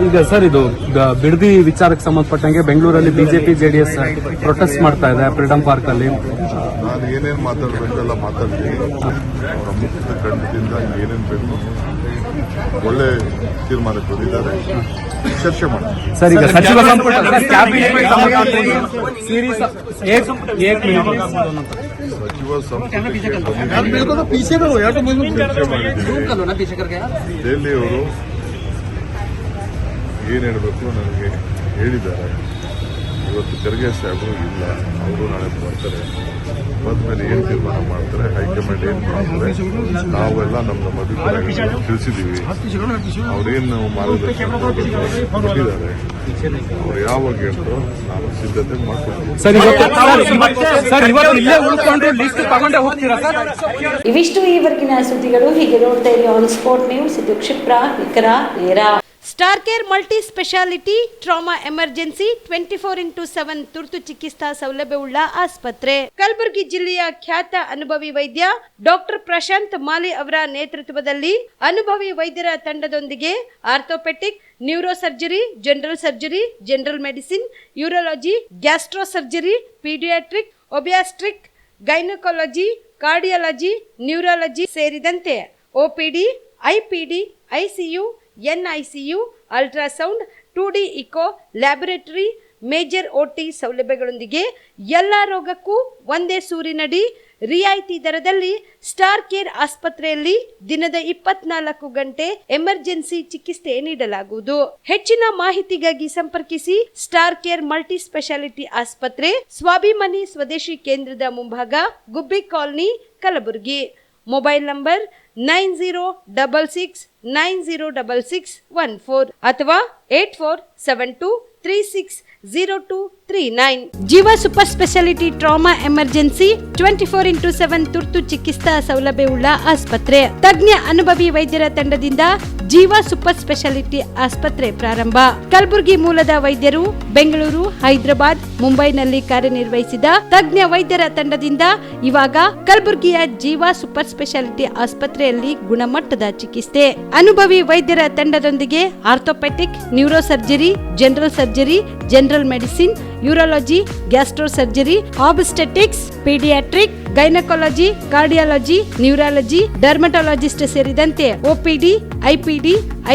ಈಗ ಸರ್, ಇದು ಬಿಡದಿ ವಿಚಾರಕ್ಕೆ ಸಂಬಂಧಪಟ್ಟಂಗೆ ಬೆಂಗಳೂರಲ್ಲಿ ಬಿಜೆಪಿ JDS ಪ್ರೊಟೆಸ್ಟ್ ಮಾಡ್ತಾ ಇದೆ ಫ್ರೀಡಂ ಪಾರ್ಕ್ ಅಲ್ಲಿ. ನಾನು ಏನೇನು ಮಾತಾಡಬೇಕೆಲ್ಲ ಮಾತಾಡ್ತೀನಿ. ಅವರ ಮುಕ್ತ ಖಂಡದಿಂದ ಏನೇನು ಬೇಕು ಒಳ್ಳೆ ತೀರ್ಮಾನಕ್ಕೆ ಬಂದಿದ್ದಾರೆ, ಚರ್ಚೆ ಮಾಡ್ತೀವಿ. ಸರ್, ಈಗ ಸಚಿವ ಸಂಪುಟ ದೆಹಲಿಯವರು ಏನು ಹೇಳಬೇಕು ನನಗೆ ಹೇಳಿದ್ದಾರೆ. ಇವತ್ತು ಖರ್ಗೆ ಸಾಹೇಬರು ಇಲ್ಲ, ಅವರು ನಾಳೆ ಬರ್ತಾರೆ. ಬಂದ್ಮೇಲೆ ಏನು ತೀರ್ಮಾನ ಮಾಡ್ತಾರೆ, ಹೈಕಮಾಂಡ್ ಏನು ಮಾಡ್ತಾರೆ, ನಾವೆಲ್ಲ ನಮ್ಮ ಅಭಿಪ್ರಾಯ ತಿಳಿಸಿದ್ದೀವಿ. ಅವ್ರೇನು ಮಾರ್ಗದರ್ಶನ ಕೊಟ್ಟಿದ್ದಾರೆ, ಅವ್ರು ಯಾವಾಗ ಹೇಳ್ತಾರೋ ನಾವು ಸಿದ್ಧತೆ ಮಾಡ್ಕೊಳ್ತೀವಿ. ಇವಿಷ್ಟು ಈವರೆಗಿನ ಸುದ್ದಿಗಳು. ಹೀಗೆ ನೋಡ್ತಾ ಇರಿ ಆನ್ ಸ್ಪಾಟ್ ನ್ಯೂಸ್. ಇದು ಕ್ಷಿಪ್ರ, ನಿಖರ, ನೇರ. Star care multi specialty trauma emergency 24x7 ತುರ್ತು ಚಿಕಿತ್ಸಾ ಸೌಲಭ್ಯವುಳ್ಳ ಆಸ್ಪತ್ರೆ. ಕಲಬುರಗಿ ಜಿಲ್ಲೆಯ ಖ್ಯಾತ ಅನುಭವಿ ವೈದ್ಯ ಡಾಕ್ಟರ್ ಪ್ರಶಾಂತ್ ಮಾಲಿ ಅವರ ನೇತೃತ್ವದಲ್ಲಿ ಅನುಭವಿ ವೈದ್ಯರ ತಂಡದೊಂದಿಗೆ orthopaedic, neuro surgery, general surgery, general medicine, urology, gastro surgery, paediatric, obstetric, gynaecology, cardiology, neurology ಸೇರಿದಂತೆ OPD, IPD, ICU, NICU, ultrasound, 2D echo, laboratory, major OT ಸೌಲಭ್ಯಗಳೊಂದಿಗೆ ಎಲ್ಲ ರೋಗಕ್ಕೂ ಒಂದೇ ಸೂರಿನಡಿ ರಿಯಾಯಿತಿ ದರದಲ್ಲಿ ಸ್ಟಾರ್ ಕೇರ್ ಆಸ್ಪತ್ರೆಯಲ್ಲಿ ದಿನದ 24 ಗಂಟೆ ಎಮರ್ಜೆನ್ಸಿ ಚಿಕಿತ್ಸೆ ನೀಡಲಾಗುವುದು. ಹೆಚ್ಚಿನ ಮಾಹಿತಿಗಾಗಿ ಸಂಪರ್ಕಿಸಿ ಸ್ಟಾರ್ ಕೇರ್ ಮಲ್ಟಿ ಸ್ಪೆಷಾಲಿಟಿ ಆಸ್ಪತ್ರೆ, ಸ್ವಾಭಿಮಾನಿ ಸ್ವದೇಶಿ ಕೇಂದ್ರದ ಮುಂಭಾಗ, ಗುಬ್ಬಿ ಕಾಲನಿ, ಕಲಬುರಗಿ. ಮೊಬೈಲ್ ನಂಬರ್ 9066906614 ಅಥವಾ 8472360239. ಜೀವ super speciality trauma emergency 24x7 ತುರ್ತು ಚಿಕಿತ್ಸಾ ಸೌಲಭ್ಯವುಳ್ಳ ಆಸ್ಪತ್ರೆ. ತಜ್ಞ ಅನುಭವಿ ವೈದ್ಯರ ತಂಡದಿಂದ ಜೀವ ಸೂಪರ್ ಸ್ಪೆಷಾಲಿಟಿ ಆಸ್ಪತ್ರೆ ಪ್ರಾರಂಭ. ಕಲಬುರಗಿ ಮೂಲದ ವೈದ್ಯರು ಬೆಂಗಳೂರು, ಹೈದರಾಬಾದ್, ಮುಂಬೈನಲ್ಲಿ ಕಾರ್ಯನಿರ್ವಹಿಸಿದ ತಜ್ಞ ವೈದ್ಯರ ತಂಡದಿಂದ ಇವಾಗ ಕಲಬುರಗಿಯ ಜೀವ ಸೂಪರ್ ಸ್ಪೆಷಾಲಿಟಿ ಆಸ್ಪತ್ರೆಯಲ್ಲಿ ಗುಣಮಟ್ಟದ ಚಿಕಿತ್ಸೆ. ಅನುಭವಿ ವೈದ್ಯರ ತಂಡದೊಂದಿಗೆ orthopaedic, neuro surgery, general surgery, general medicine, urology, gastro surgery, obstetrics, paediatric, gynaecology, cardiology, neurology, dermatologist ಸೇರಿದಂತೆ OPD, IPD,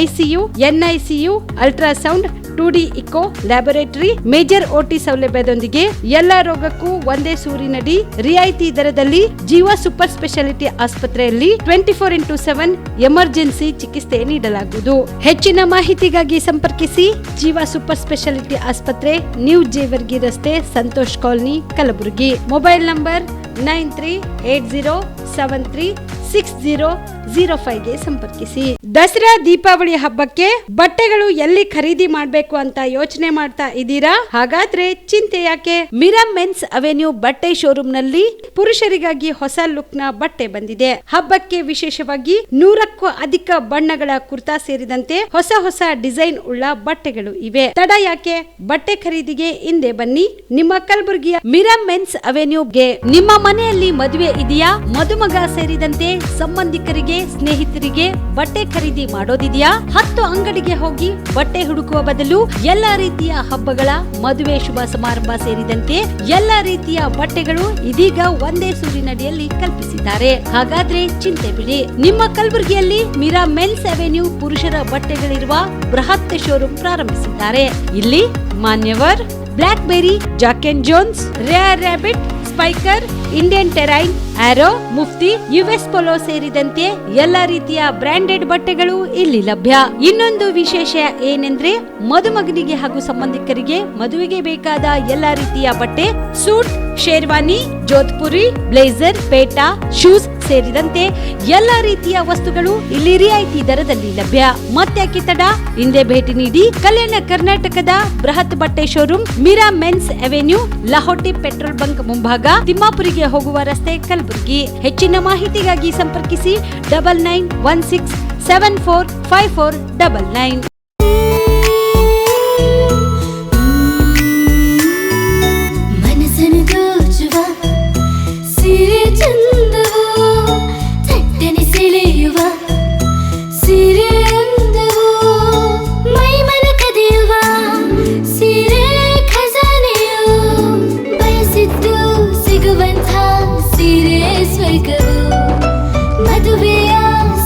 ICU, NICU, ultrasound, 2D echo, laboratory, major OT ಸೌಲಭ್ಯದೊಂದಿಗೆ ಎಲ್ಲ ರೋಗಕ್ಕೂ ಒಂದೇ ಸೂರಿನಡಿ ರಿಯಾಯಿತಿ ದರದಲ್ಲಿ ಜೀವ ಸೂಪರ್ ಸ್ಪೆಷಾಲಿಟಿ ಆಸ್ಪತ್ರೆಯಲ್ಲಿ 24x7 ಎಮರ್ಜೆನ್ಸಿ ಚಿಕಿತ್ಸೆ ನೀಡಲಾಗುವುದು. ಹೆಚ್ಚಿನ ಮಾಹಿತಿಗಾಗಿ ಸಂಪರ್ಕಿಸಿ ಜೀವ ಸೂಪರ್ ಸ್ಪೆಷಾಲಿಟಿ ಆಸ್ಪತ್ರೆ, ನ್ಯೂ ಜೇವರ್ಗಿ ರಸ್ತೆ, Santosh colony, Kalaburagi. Mobile number 9380736005ಗೆ ಸಂಪರ್ಕಿಸಿ. ದಸರಾ ದೀಪಾವಳಿ ಹಬ್ಬಕ್ಕೆ ಬಟ್ಟೆಗಳು ಎಲ್ಲಿ ಖರೀದಿ ಮಾಡಬೇಕು ಅಂತ ಯೋಚನೆ ಮಾಡ್ತಾ ಇದ್ದೀರಾ? ಹಾಗಾದ್ರೆ ಚಿಂತೆ ಯಾಕೆ? ಮಿರಾ ಮೆನ್ಸ್ ಅವೆನ್ಯೂ ಬಟ್ಟೆ ಶೋರೂಮ್ ನಲ್ಲಿ ಪುರುಷರಿಗಾಗಿ ಹೊಸ ಲುಕ್ ನ ಬಟ್ಟೆ ಬಂದಿದೆ. ಹಬ್ಬಕ್ಕೆ ವಿಶೇಷವಾಗಿ 100ಕ್ಕೂ ಅಧಿಕ ಬಣ್ಣಗಳ ಕುರ್ತಾ ಸೇರಿದಂತೆ ಹೊಸ ಹೊಸ ಡಿಸೈನ್ ಉಳ್ಳ ಬಟ್ಟೆಗಳು ಇವೆ. ತಡ ಯಾಕೆ? ಬಟ್ಟೆ ಖರೀದಿಗೆ ಹಿಂದೆ ಬನ್ನಿ ನಿಮ್ಮ ಕಲಬುರಗಿಯ ಮಿರಾ ಮೆನ್ಸ್ ಅವೆನ್ಯೂಗೆ. ನಿಮ್ಮ ಮನೆಯಲ್ಲಿ ಮದುವೆ ಇದೆಯಾ? ಮದುಮಗ ಸೇರಿದಂತೆ ಸಂಬಂಧಿಕರಿಗೆ ಸ್ನೇಹಿತರಿಗೆ ಬಟ್ಟೆ ಖರೀದಿ ಮಾಡೋದಿದೆಯಾ? 10 ಅಂಗಡಿಗೆ ಹೋಗಿ ಬಟ್ಟೆ ಹುಡುಕುವ ಬದಲು ಎಲ್ಲಾ ರೀತಿಯ ಹಬ್ಬಗಳ ಮದುವೆ ಶುಭ ಸಮಾರಂಭ ಸೇರಿದಂತೆ ಎಲ್ಲಾ ರೀತಿಯ ಬಟ್ಟೆಗಳು ಇದೀಗ ಒಂದೇ ಸೂರಿನಡಿಯಲ್ಲಿ ಕಲ್ಪಿಸಿದ್ದಾರೆ. ಹಾಗಾದ್ರೆ ಚಿಂತೆ ಬಿಡಿ, ನಿಮ್ಮ ಕಲಬುರಗಿಯಲ್ಲಿ ಮಿರಾ ಮೆನ್ಸ್ ಅವೆನ್ಯೂ ಪುರುಷರ ಬಟ್ಟೆಗಳಿರುವ ಬೃಹತ್ ಶೋರೂಮ್ ಪ್ರಾರಂಭಿಸಿದ್ದಾರೆ. ಇಲ್ಲಿ Manyavar, Blackberrys, Jack and Jones, Rare Rabbit, Spykar, Indian Terrain, Arrow, Mufti, US Polo ಸೇರಿದಂತೆ ಎಲ್ಲಾ ರೀತಿಯ ಬ್ರಾಂಡೆಡ್ ಬಟ್ಟೆಗಳು ಇಲ್ಲಿ ಲಭ್ಯ. ಇನ್ನೊಂದು ವಿಶೇಷ ಏನೆಂದ್ರೆ ಮದುಮಗನಿಗೆ ಹಾಗೂ ಸಂಬಂಧಿಕರಿಗೆ ಮದುವೆಗೆ ಬೇಕಾದ ಎಲ್ಲಾ ರೀತಿಯ ಬಟ್ಟೆ, ಸೂಟ್, ಶೇರ್ವಾನಿ, ಜೋಧ್ಪುರಿ, ಬ್ಲೇಸರ್, ಪೇಟಾ, ಶೂಸ್ ಸೇರಿದಂತೆ ಎಲ್ಲಾ ರೀತಿಯ ವಸ್ತುಗಳು ಇಲ್ಲಿ ರಿಯಾಯಿತಿ ದರದಲ್ಲಿ ಲಭ್ಯ. ಮತ್ತ್ಯಾಕೆ ತಡ? ಹಿಂದೆ ಭೇಟಿ ನೀಡಿ ಕಲ್ಯಾಣ ಕರ್ನಾಟಕದ ಬೃಹತ್ ಬಟ್ಟೆ showroom Mira men's avenue, Lahoti petrol bunk ಮುಂಭಾಗ, ತಿಮ್ಮಾಪುರಿಗೆ ಹೋಗುವ ರಸ್ತೆ, ಕಲಬುರಗಿ. ಹೆಚ್ಚಿನ ಮಾಹಿತಿಗಾಗಿ ಸಂಪರ್ಕಿಸಿ 9916745499. ಮದುವೆಯ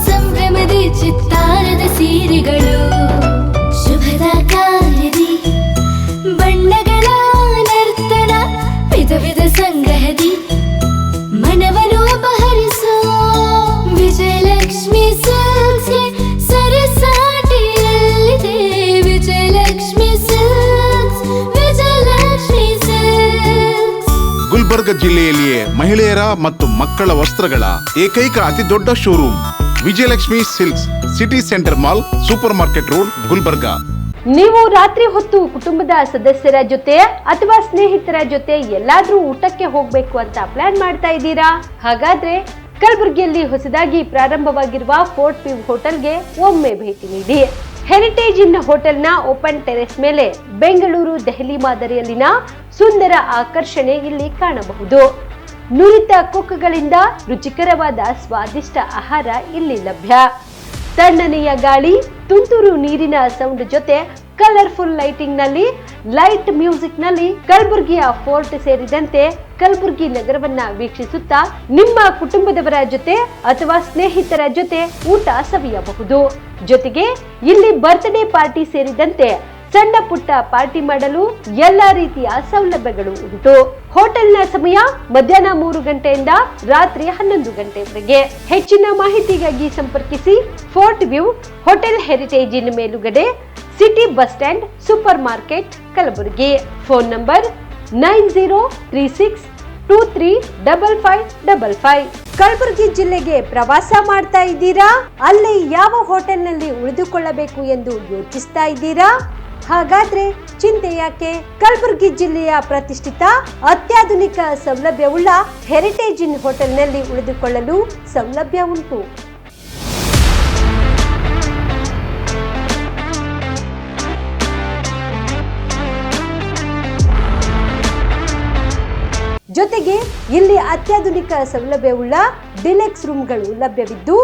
ಸಂಭ್ರಮದ ಚಿತ್ತಾರದ ಸೀರೆಗಳು, ಶುಭದ ಕಾರ್ಯದಿ ಬಣ್ಣಗಳ ನರ್ತನ, ವಿಧ ವಿಧ ಸಂಗ್ರಹದಿ ಮನವನ್ನು ಅಪಹರಿಸೋ ವಿಜಯಲಕ್ಷ್ಮಿ ಸಿಲ್ಕ್ಸ್ ಸರಸಾಟಿಯಲ್ಲಿದೆ. Vijayalakshmi silks, Vijayalakshmi silks. ಗುಲ್ಬರ್ಗ ಜಿಲ್ಲೆಯಲ್ಲಿಯೇ ಮಹಿಳೆಯರ ಮತ್ತು ಮಕ್ಕಳ ವಸ್ತ್ರಗಳ ಏಕೈಕ ಅತಿ ದೊಡ್ಡ showroom Vijayalakshmi silks, city centre mall, super market road, Gulbarga. ನೀವು ರಾತ್ರಿ ಹೊತ್ತು ಕುಟುಂಬದ ಸದಸ್ಯರ ಜೊತೆ ಅಥವಾ ಸ್ನೇಹಿತರ ಜೊತೆ ಎಲ್ಲಾದ್ರೂ ಊಟಕ್ಕೆ ಹೋಗ್ಬೇಕು ಅಂತ ಪ್ಲಾನ್ ಮಾಡ್ತಾ ಇದ್ದೀರಾ? ಹಾಗಾದ್ರೆ ಕಲಬುರಗಿಯಲ್ಲಿ ಹೊಸದಾಗಿ ಪ್ರಾರಂಭವಾಗಿರುವ ಫೋರ್ಟ್ ವ್ಯೂ ಹೋಟೆಲ್ಗೆ ಒಮ್ಮೆ ಭೇಟಿ ನೀಡಿ. ಹೆರಿಟೇಜ್ ಇನ್ ಹೋಟೆಲ್ನ ಓಪನ್ ಟೆರೆಸ್ ಮೇಲೆ ಬೆಂಗಳೂರು, ದೆಹಲಿ ಮಾದರಿಯಲ್ಲಿನ ಸುಂದರ ಆಕರ್ಷಣೆ ಇಲ್ಲಿ ಕಾಣಬಹುದು. ನುರಿತ ಕುಕ್ಗಳಿಂದ ರುಚಿಕರವಾದ ಸ್ವಾದಿಷ್ಟ ಆಹಾರ ಇಲ್ಲಿ ಲಭ್ಯ. ತಣ್ಣನೆಯ ಗಾಳಿ, ತುಂತುರು ನೀರಿನ ಸೌಂಡ್ ಜೊತೆ ಕಲರ್ಫುಲ್ ಲೈಟಿಂಗ್ ನಲ್ಲಿ, ಲೈಟ್ ಮ್ಯೂಸಿಕ್ ನಲ್ಲಿ ಕಲಬುರಗಿಯ ಫೋರ್ಟ್ ಸೇರಿದಂತೆ ಕಲಬುರಗಿ ನಗರವನ್ನ ವೀಕ್ಷಿಸುತ್ತಾ ನಿಮ್ಮ ಕುಟುಂಬದವರ ಜೊತೆ ಅಥವಾ ಸ್ನೇಹಿತರ ಜೊತೆ ಊಟ ಸವಿಯಬಹುದು. ಜೊತೆಗೆ ಇಲ್ಲಿ ಬರ್ತ್ಡೇ ಪಾರ್ಟಿ ಸೇರಿದಂತೆ ಸಣ್ಣ ಪುಟ್ಟ ಪಾರ್ಟಿ ಮಾಡಲು ಎಲ್ಲಾ ರೀತಿಯ ಸೌಲಭ್ಯಗಳು ಉಂಟು. ಹೋಟೆಲ್ನ ಸಮಯ ಮಧ್ಯಾಹ್ನ 3 ಗಂಟೆಯಿಂದ ರಾತ್ರಿ 11 ಗಂಟೆವರೆಗೆ. ಹೆಚ್ಚಿನ ಮಾಹಿತಿಗಾಗಿ ಸಂಪರ್ಕಿಸಿ ಫೋರ್ಟ್ ವ್ಯೂ ಹೋಟೆಲ್, ಹೆರಿಟೇಜ್ ಇನ್ ಮೇಲುಗಡೆ, city bus stand, super market, Kalaburagi. Phone number 9036235555. Kalaburagi ಜಿಲ್ಲೆಗೆ ಪ್ರವಾಸ ಮಾಡ್ತಾ ಇದ್ದೀರಾ? ಅಲ್ಲಿ ಯಾವ ಹೋಟೆಲ್ನಲ್ಲಿ ಉಳಿದುಕೊಳ್ಳಬೇಕು ಎಂದು ಯೋಚಿಸ್ತಾ ಇದ್ದೀರಾ? ಹಾಗಾದ್ರೆ ಚಿಂತೆ ಯಾಕೆ? ಕಲಬುರಗಿ ಜಿಲ್ಲೆಯ ಪ್ರತಿಷ್ಠಿತ ಅತ್ಯಾಧುನಿಕ ಸೌಲಭ್ಯವುಳ್ಳ ಹೆರಿಟೇಜ್ ಇನ್ ಹೋಟೆಲ್ನಲ್ಲಿ ಉಳಿದುಕೊಳ್ಳಲು ಸೌಲಭ್ಯ ಉಂಟು. ಜೊತೆಗೆ ಇಲ್ಲಿ ಅತ್ಯಾಧುನಿಕ ಸೌಲಭ್ಯವುಳ್ಳ ಡಿಲೆಕ್ಸ್ ರೂಮ್ಗಳು ಲಭ್ಯವಿದ್ದು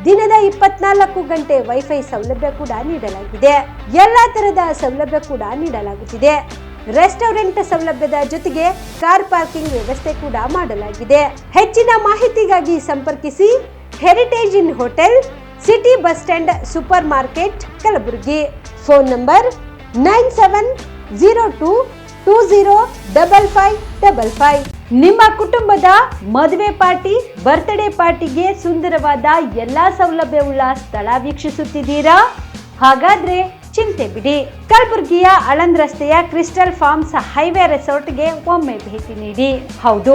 ದಿನದ 24 ಗಂಟೆ ವೈಫೈ ಸೌಲಭ್ಯ ಕೂಡ ನೀಡಲಾಗಿದೆ. ಎಲ್ಲಾ ತರದ ಸೌಲಭ್ಯ ಕೂಡ ನೀಡಲಾಗುತ್ತಿದೆ. ರೆಸ್ಟೋರೆಂಟ್ ಸೌಲಭ್ಯದ ಜೊತೆಗೆ ಕಾರ್ ಪಾರ್ಕಿಂಗ್ ವ್ಯವಸ್ಥೆ ಕೂಡ ಮಾಡಲಾಗಿದೆ. ಹೆಚ್ಚಿನ ಮಾಹಿತಿಗಾಗಿ ಸಂಪರ್ಕಿಸಿ heritage inn hotel, city bus stand, super market, Kalaburagi. Phone number 9702205555. ನಿಮ್ಮ ಕುಟುಂಬದ ಮದುವೆ ಪಾರ್ಟಿ, ಬರ್ತ್ಡೇ ಪಾರ್ಟಿಗೆ ಸುಂದರವಾದ ಎಲ್ಲಾ ಸೌಲಭ್ಯವುಳ್ಳ ಸ್ಥಳ ವೀಕ್ಷಿಸುತ್ತಿದ್ದೀರಾ? ಹಾಗಾದ್ರೆ ಚಿಂತೆ ಬಿಡಿ. ಕಲಬುರಗಿಯ ಆಳಂದ್ ರಸ್ತೆಯ ಕ್ರಿಸ್ಟಲ್ ಫಾರ್ಮ್ಸ್ ಹೈವೇ ರೆಸಾರ್ಟ್ಗೆ ಒಮ್ಮೆ ಭೇಟಿ ನೀಡಿ. ಹೌದು,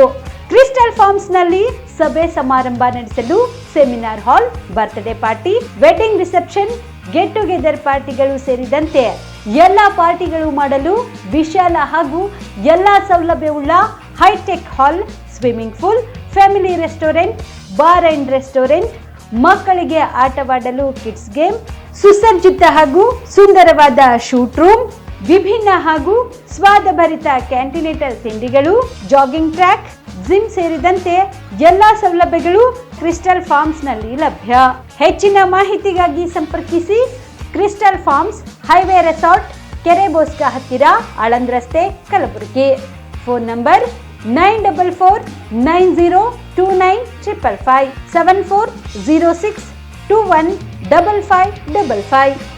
ಕ್ರಿಸ್ಟಲ್ ಫಾರ್ಮ್ಸ್ ನಲ್ಲಿ ಸಭೆ ಸಮಾರಂಭ ನಡೆಸಲು seminar hall, birthday party, wedding reception, get together ಪಾರ್ಟಿಗಳು ಸೇರಿದಂತೆ ಎಲ್ಲ ಪಾರ್ಟಿಗಳು ಮಾಡಲು ವಿಶಾಲ ಹಾಗೂ ಎಲ್ಲ ಸೌಲಭ್ಯವುಳ್ಳ hi tech hall, swimming pool, family restaurant, bar and restaurant, ಮಕ್ಕಳಿಗೆ ಆಟವಾಡಲು ಕಿಡ್ಸ್ ಗೇಮ್, ಸುಸಜ್ಜಿತ ಹಾಗೂ ಸುಂದರವಾದ ಶೂಟ್ ರೂಮ್, ವಿಭಿನ್ನ ಹಾಗೂ ಸ್ವಾದಭರಿತ ಕ್ಯಾಂಟಿನೆಂಟಲ್ ತಿಂಡಿಗಳು, ಜಾಗಿಂಗ್ ಟ್ರ್ಯಾಕ್, ಜಿಮ್ ಸೇರಿದಂತೆ ಎಲ್ಲಾ ಸೌಲಭ್ಯಗಳು ಕ್ರಿಸ್ಟಲ್ ಫಾರ್ಮ್ಸ್ ನಲ್ಲಿ ಲಭ್ಯ. ಹೆಚ್ಚಿನ ಮಾಹಿತಿಗಾಗಿ ಸಂಪರ್ಕಿಸಿ ಕ್ರಿಸ್ಟಲ್ ಫಾರ್ಮ್ಸ್, ಹೈವೇ ರೆಸಾರ್ಟ್, ಕೆರೆಬೋಸ್ಕ ಹತ್ತಿರ, ಆಳಂದ್ ರಸ್ತೆ, ಕಲಬುರಗಿ. Phone number 9449029555 7406215555.